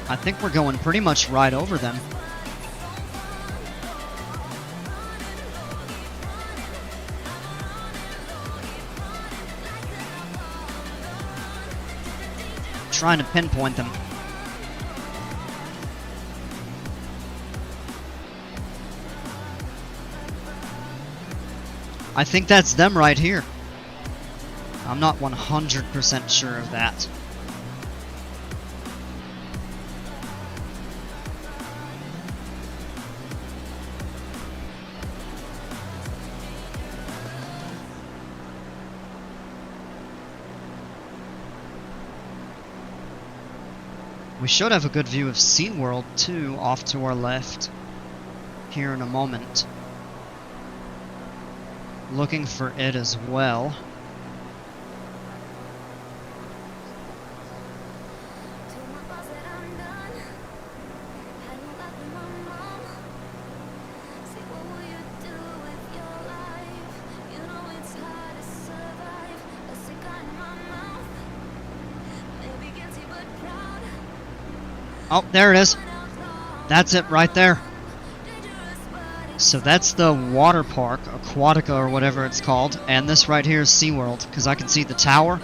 I think we're going pretty much right over them. Trying to pinpoint them. I think that's them right here. I'm not 100% sure of that. We should have a good view of SeaWorld too, off to our left, here in a moment. Looking for it as well. Oh, there it is. That's it right there. So that's the water park, Aquatica or whatever it's called, and this right here is SeaWorld, because I can see the tower,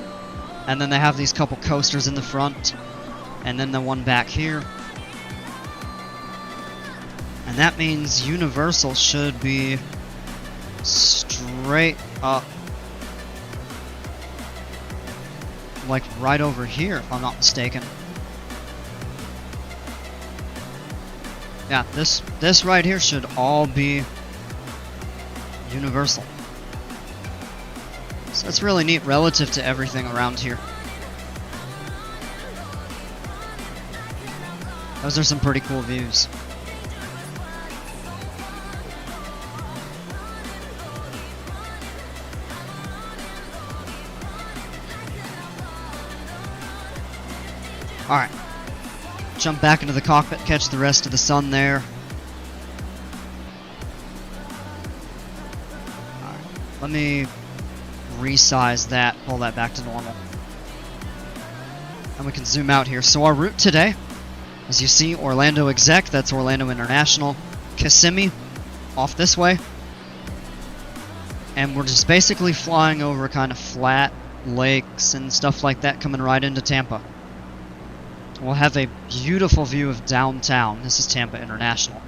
and then they have these couple coasters in the front, and then the one back here. And that means Universal should be straight up, like right over here, if I'm not mistaken. Yeah, this right here should all be Universal. So it's really neat relative to everything around here. Those are some pretty cool views. Alright. Jump back into the cockpit, catch the rest of the sun there. Alright, let me resize that, pull that back to normal. And we can zoom out here. So our route today, as you see, Orlando Exec, that's Orlando International, Kissimmee, off this way. And we're just basically flying over kind of flat lakes and stuff like that, coming right into Tampa. We'll have a beautiful view of downtown. This is Tampa International.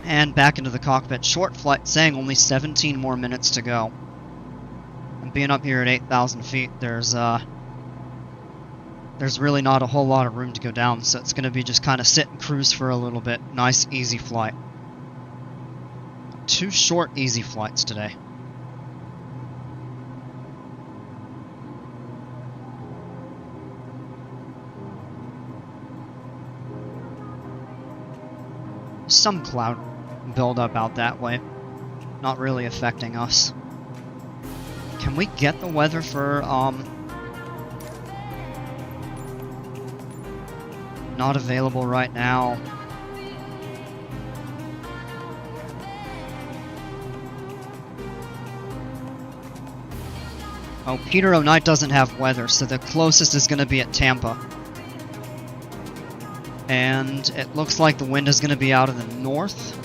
And back into the cockpit. Short flight saying only 17 more minutes to go. And being up here at 8,000 feet, there's really not a whole lot of room to go down, so it's going to be just kind of sit and cruise for a little bit. Nice, easy flight. 2 short, easy flights today. Some cloud buildup out that way. Not really affecting us. Can we get the weather for, not available right now. Oh, Peter O'Knight doesn't have weather, so the closest is going to be at Tampa. And it looks like the wind is going to be out of the north.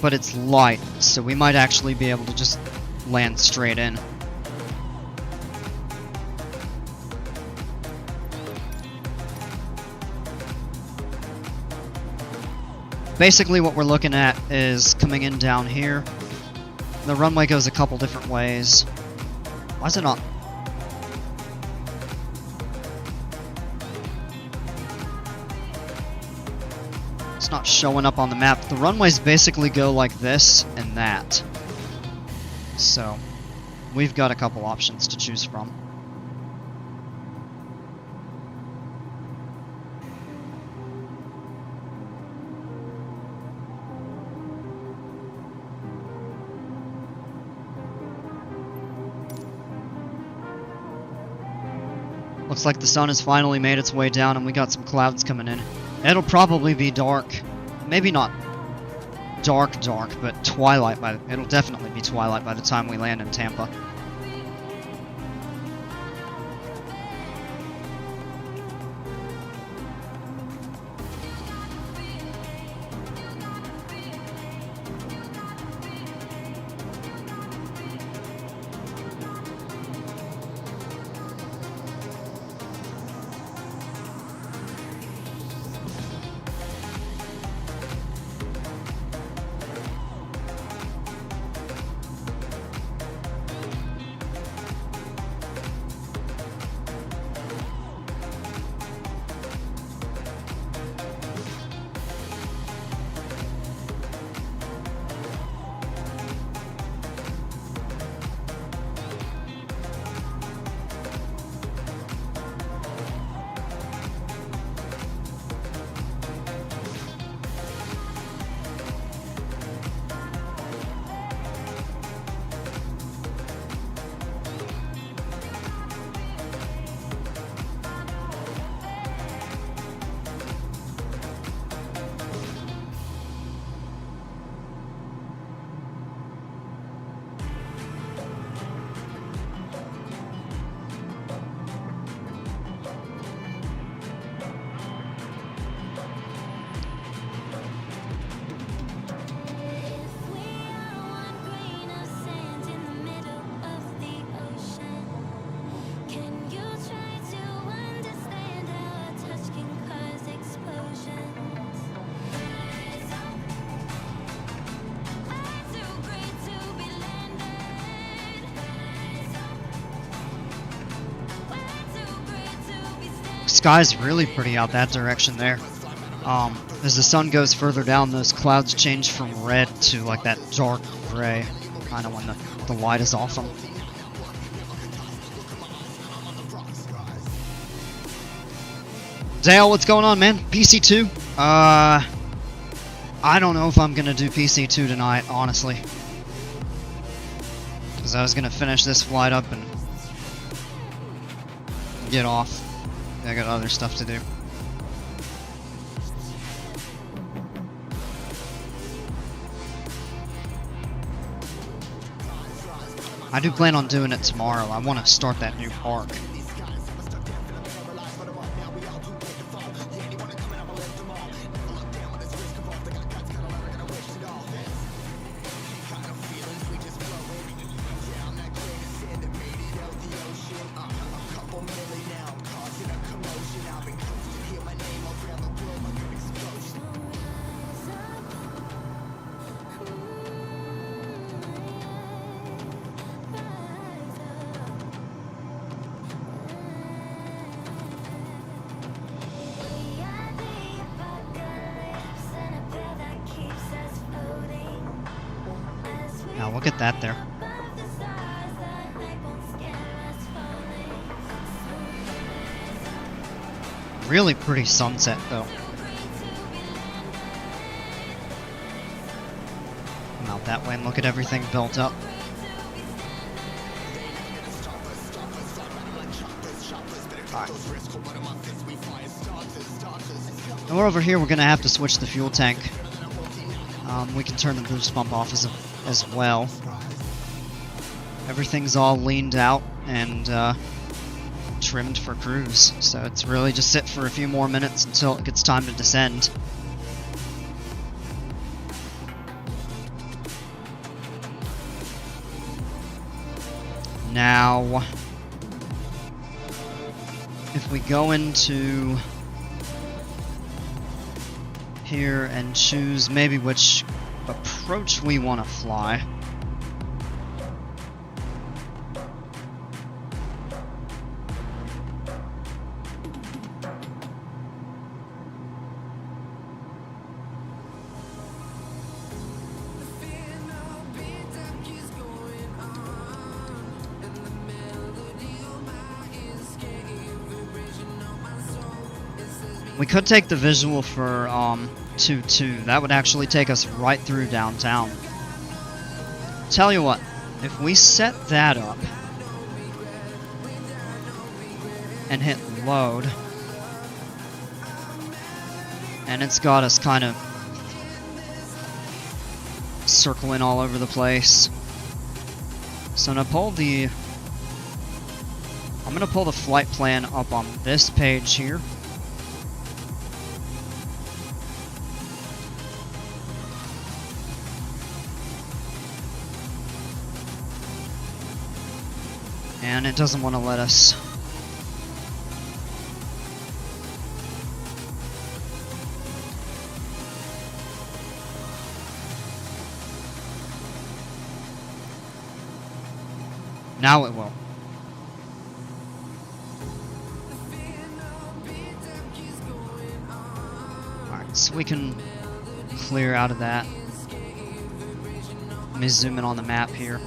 But it's light, so we might actually be able to just land straight in. Basically what we're looking at is coming in down here. The runway goes a couple different ways. Why is it not? It's not showing up on the map. The runways basically go like this and that. So, we've got a couple options to choose from. Looks like the sun has finally made its way down and we got some clouds coming in. It'll probably be dark. Maybe not dark, but twilight it'll definitely be twilight by the time we land in Tampa. Sky's really pretty out that direction there. As the sun goes further down, those clouds change from red to like that dark gray, kind of when the light is off them. Dale, what's going on, man? PC2? I don't know if I'm gonna do PC2 tonight, honestly. Because I was gonna finish this flight up and get off. I got other stuff to do. I do plan on doing it tomorrow. I want to start that new park. Now look at that there. Really pretty sunset though. Come out that way and look at everything built up. Alright. And we're over here, we're gonna have to switch the fuel tank. We can turn the boost pump off as well. Everything's all leaned out and trimmed for cruise, so it's really just sit for a few more minutes until it gets time to descend. Now, if we go into here and choose maybe which approach we want to fly. We could take the visual for 2-2. That would actually take us right through downtown. Tell you what, if we set that up and hit load, and it's got us kind of circling all over the place. So I'm gonna pull the flight plan up on this page here. And it doesn't want to let us. Now it will. Alright, so we can clear out of that. Let me zoom in on the map here.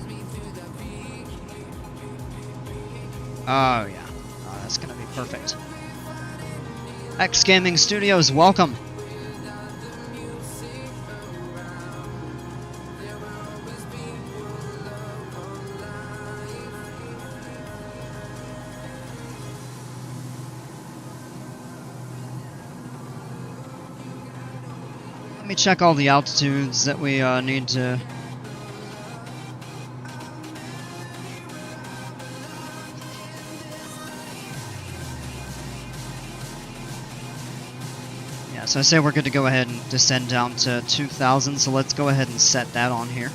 Oh yeah, oh, that's gonna be perfect. X Gaming Studios, welcome. Let me check all the altitudes that we need to. So I say we're good to go ahead and descend down to 2,000, so let's go ahead and set that on here.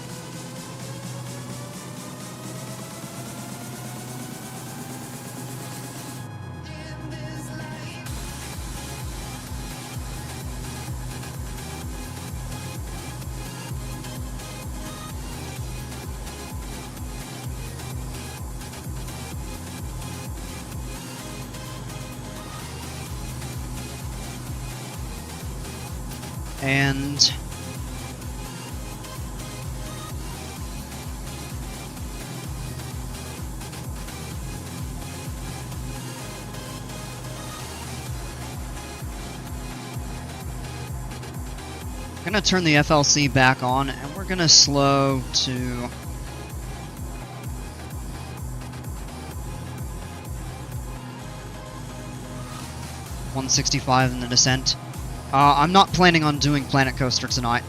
And I'm gonna turn the FLC back on, and we're gonna slow to 165 in the descent. I'm not planning on doing Planet Coaster tonight,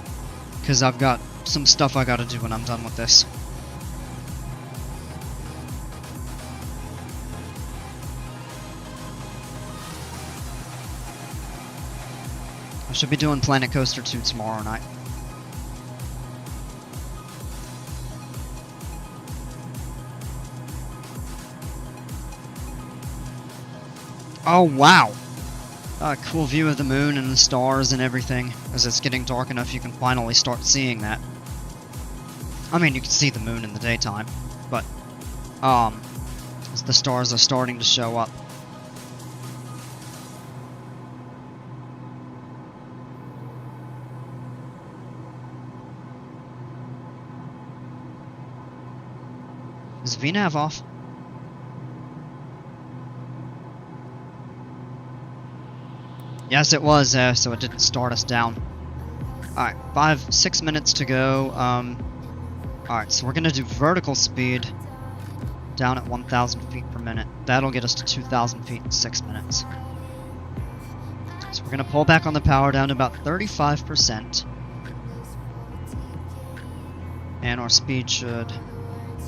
because I've got some stuff I gotta do when I'm done with this. I should be doing Planet Coaster 2 tomorrow night. Oh wow! Cool view of the moon and the stars and everything. As it's getting dark enough, you can finally start seeing that. I mean, you can see the moon in the daytime, but as the stars are starting to show up. Is VNav off? Yes, it was, so it didn't start us down. Alright, 6 minutes to go. Alright, so we're gonna do vertical speed down at 1,000 feet per minute. That'll get us to 2,000 feet in 6 minutes. So we're gonna pull back on the power down to about 35%. And our speed should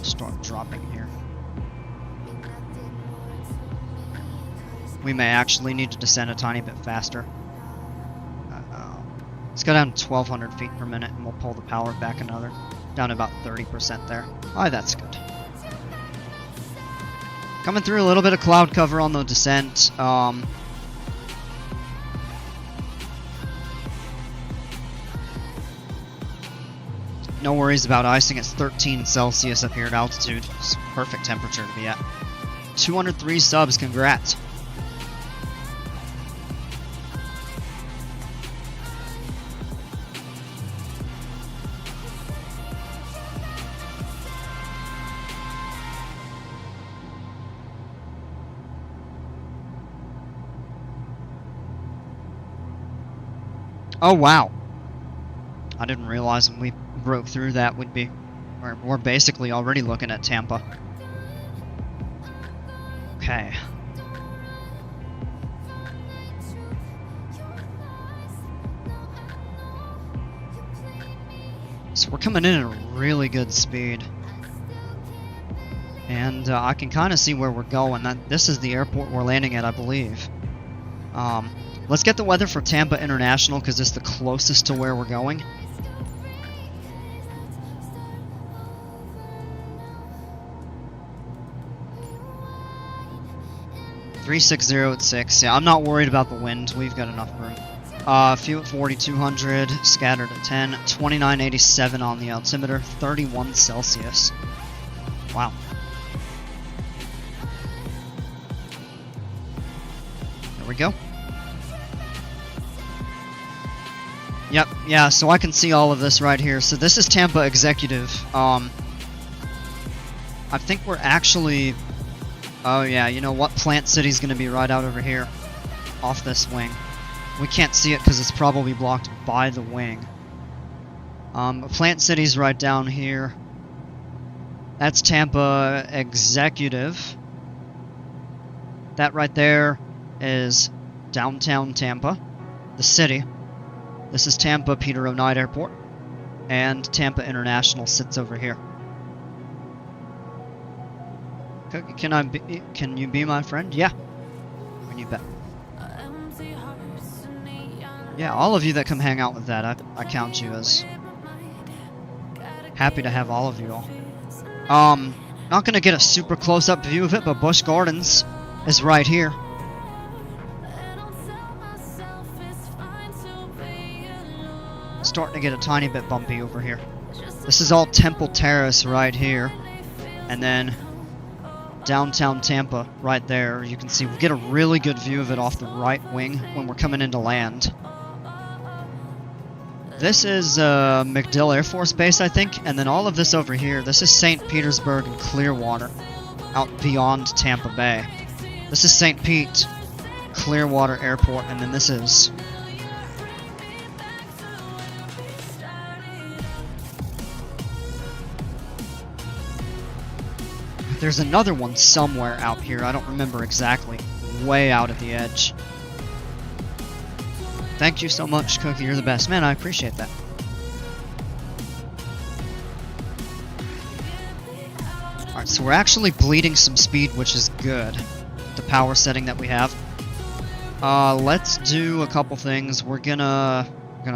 start dropping here. We may actually need to descend a tiny bit faster. Let's go down to 1,200 feet per minute, and we'll pull the power back another, down to about 30% there. Oh, that's good. Coming through a little bit of cloud cover on the descent. No worries about icing. It's 13 Celsius up here at altitude. It's perfect temperature to be at. 203 subs, congrats. Oh wow. I didn't realize when we broke through that we're basically already looking at Tampa. Okay. So we're coming in at a really good speed. And I can kind of see where we're going. This is the airport we're landing at, I believe. Let's get the weather for Tampa International, because it's the closest to where we're going. .360 at 6. Yeah, I'm not worried about the wind. We've got enough room. Few at 4,200, scattered at 10, 2987 on the altimeter, 31 Celsius. Wow. There we go. Yep, yeah, so I can see all of this right here. So this is Tampa Executive. I think we're actually... Oh yeah, you know what? Plant City's gonna be right out over here. Off this wing. We can't see it because it's probably blocked by the wing. Plant City's right down here. That's Tampa Executive. That right there is downtown Tampa, the city. This is Tampa Peter O. Knight Airport, and Tampa International sits over here. Can you be my friend? Yeah. When you bet. Yeah, all of you that come hang out with that, I count you as happy to have all of you all. Not gonna get a super close-up view of it, but Busch Gardens is right here. Starting to get a tiny bit bumpy over here. This is all Temple Terrace right here, and then downtown Tampa right there. You can see we get a really good view of it off the right wing when we're coming into land. This is MacDill Air Force Base, I think, and then all of this over here, this is St. Petersburg and Clearwater, out beyond Tampa Bay. This is St. Pete, Clearwater Airport, and then this is... There's another one somewhere out here, I don't remember exactly. Way out at the edge. Thank you so much, Cookie, you're the best. Man, I appreciate that. Alright, so we're actually bleeding some speed, which is good. The power setting that we have. Let's do a couple things. We're gonna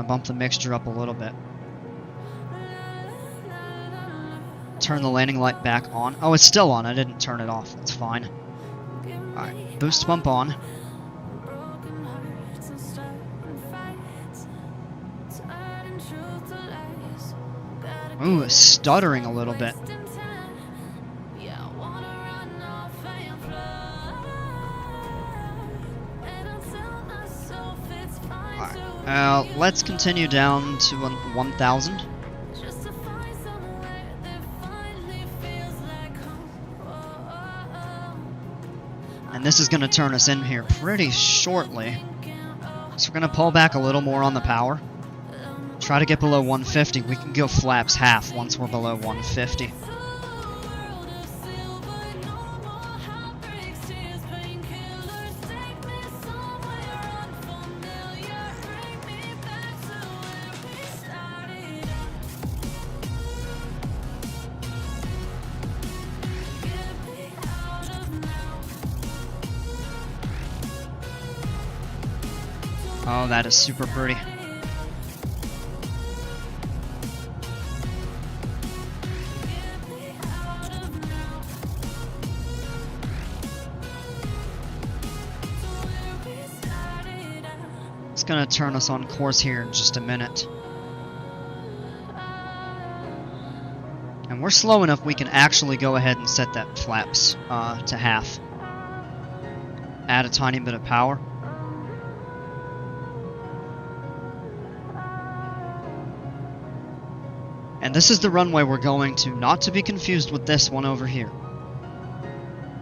bump the mixture up a little bit. Turn the landing light back on. Oh, it's still on. I didn't turn it off. That's fine. Alright, boost pump on. Ooh, it's stuttering a little bit. Alright, let's continue down to 1,000. And this is going to turn us in here pretty shortly. So we're going to pull back a little more on the power. Try to get below 150. We can go flaps half once we're below 150. Oh, that is super pretty. It's gonna turn us on course here in just a minute. And we're slow enough we can actually go ahead and set that flaps to half. Add a tiny bit of power. And this is the runway we're going to, not to be confused with this one over here.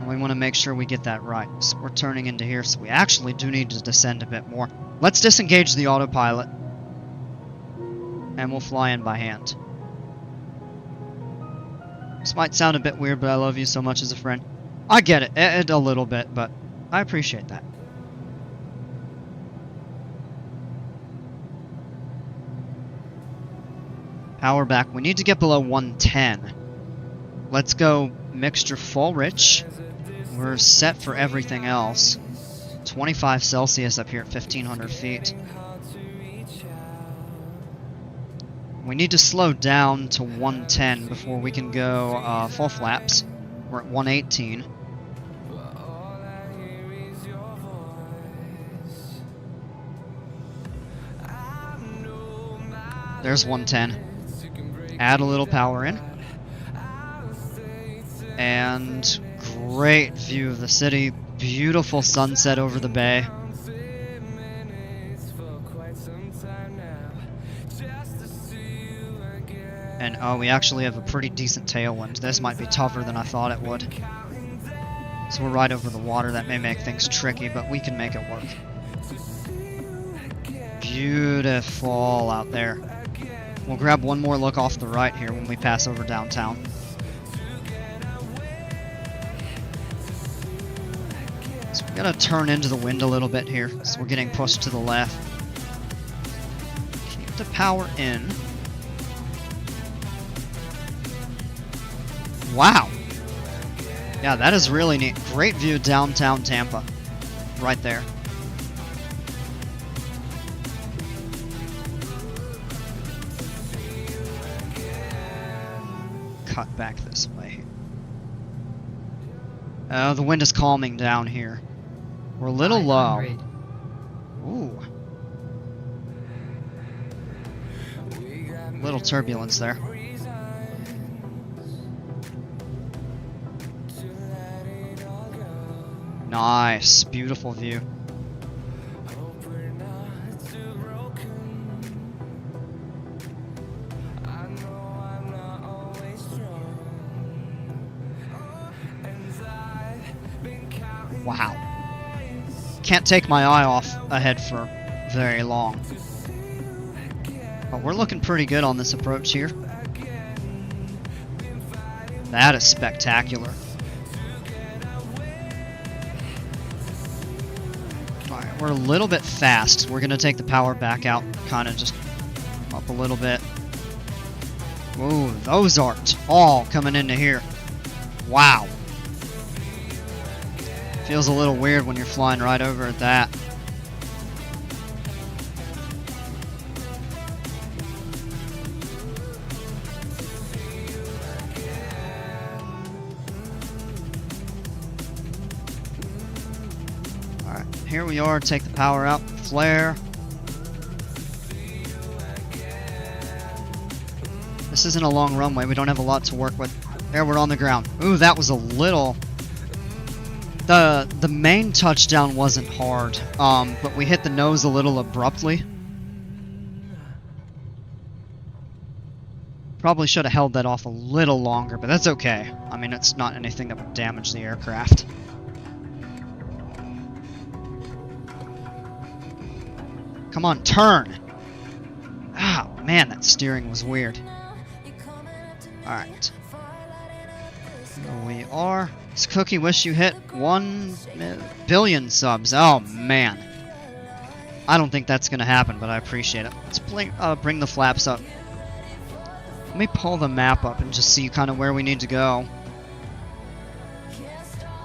And we want to make sure we get that right. So we're turning into here, so we actually do need to descend a bit more. Let's disengage the autopilot. And we'll fly in by hand. This might sound a bit weird, but I love you so much as a friend. I get it, a little bit, but I appreciate that. Power back. We need to get below 110. Let's go mixture full rich. We're set for everything else. 25 Celsius up here at 1,500 feet. We need to slow down to 110 before we can go full flaps. We're at 118. There's 110. Add a little power in. And great view of the city. Beautiful sunset over the bay. And oh, we actually have a pretty decent tailwind. This might be tougher than I thought it would. So we're right over the water. That may make things tricky, but we can make it work. Beautiful out there. We'll grab one more look off the right here when we pass over downtown. So we're gonna turn into the wind a little bit here, so we're getting pushed to the left. Keep the power in. Wow! Yeah, that is really neat. Great view downtown Tampa. Right there. Cut back this way. The wind is calming down here. We're a little low. Ooh. Little turbulence there. Nice, beautiful view. Wow. Can't take my eye off ahead for very long. But we're looking pretty good on this approach here. That is spectacular. Alright, we're a little bit fast. We're going to take the power back out, kind of just up a little bit. Ooh, those are all coming into here. Wow. Feels a little weird when you're flying right over at that. Alright, here we are. Take the power out. Flare. This isn't a long runway. We don't have a lot to work with. There, we're on the ground. Ooh, that was a little... The main touchdown wasn't hard, but we hit the nose a little abruptly. Probably should have held that off a little longer, but that's okay. I mean, it's not anything that would damage the aircraft. Come on, turn! Ah, man, that steering was weird. Alright. Here we are. Does Cookie wish you hit 1 billion subs? Oh, man. I don't think that's going to happen, but I appreciate it. Let's bring the flaps up. Let me pull the map up and just see kind of where we need to go.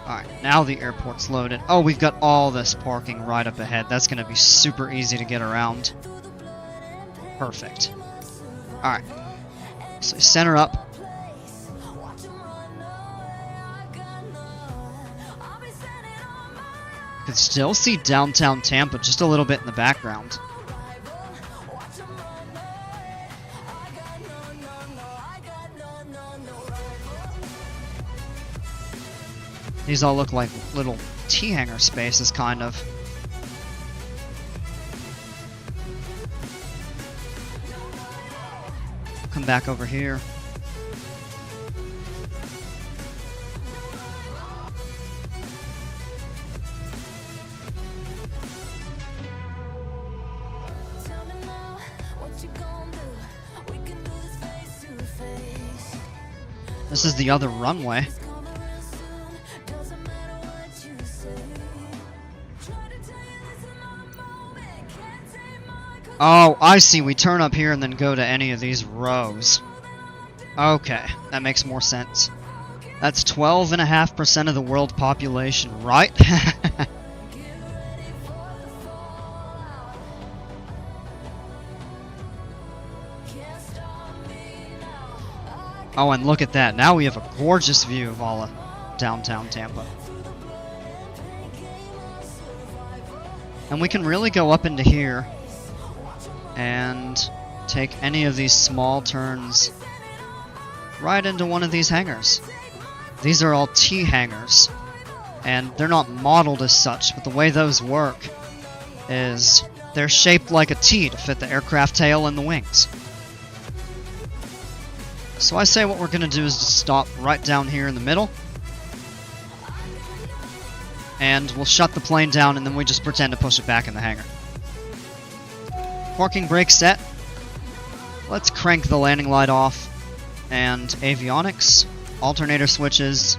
Alright, now the airport's loaded. Oh, we've got all this parking right up ahead. That's going to be super easy to get around. Perfect. Alright. So center up. You can still see downtown Tampa just a little bit in the background. These all look like little T-hanger spaces, kind of. Come back over here. This is the other runway. Oh, I see. We turn up here and then go to any of these rows. Okay, that makes more sense. That's 12.5% of the world population, right? Oh, and look at that. Now we have a gorgeous view of all of downtown Tampa. And we can really go up into here and take any of these small turns right into one of these hangars. These are all T hangars, and they're not modeled as such, but the way those work is they're shaped like a T to fit the aircraft tail and the wings. So I say what we're going to do is just stop right down here in the middle. And we'll shut the plane down and then we just pretend to push it back in the hangar. Parking brake set. Let's crank the landing light off. And avionics. Alternator switches.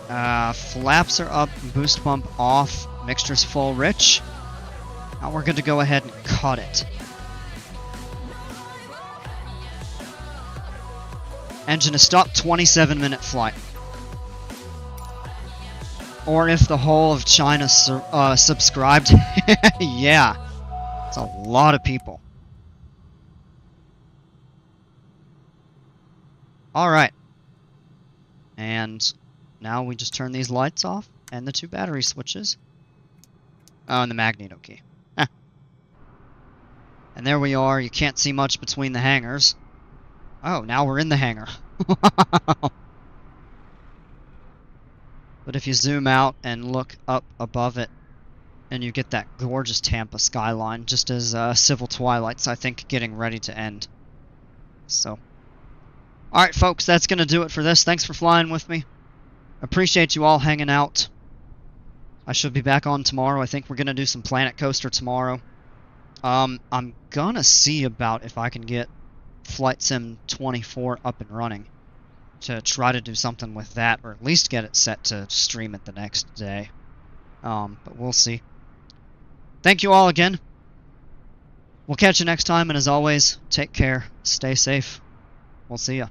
Flaps are up. Boost pump off. Mixture's full rich. Now we're good to go ahead and cut it. Engine is stopped, 27-minute flight. Or if the whole of China subscribed. Yeah, it's a lot of people. Alright. And now we just turn these lights off and the 2 battery switches. Oh, and the magneto key. And there we are. You can't see much between the hangars. Oh, now we're in the hangar. But if you zoom out and look up above it, and you get that gorgeous Tampa skyline, just as Civil Twilight's, I think, getting ready to end. So, Alright, folks, that's going to do it for this. Thanks for flying with me. Appreciate you all hanging out. I should be back on tomorrow. I think we're going to do some Planet Coaster tomorrow. I'm going to see about if I can get Flight Sim 24 up and running to try to do something with that, or at least get it set to stream it the next day. But we'll see. Thank you all again. We'll catch you next time, and as always, take care, stay safe. We'll see ya.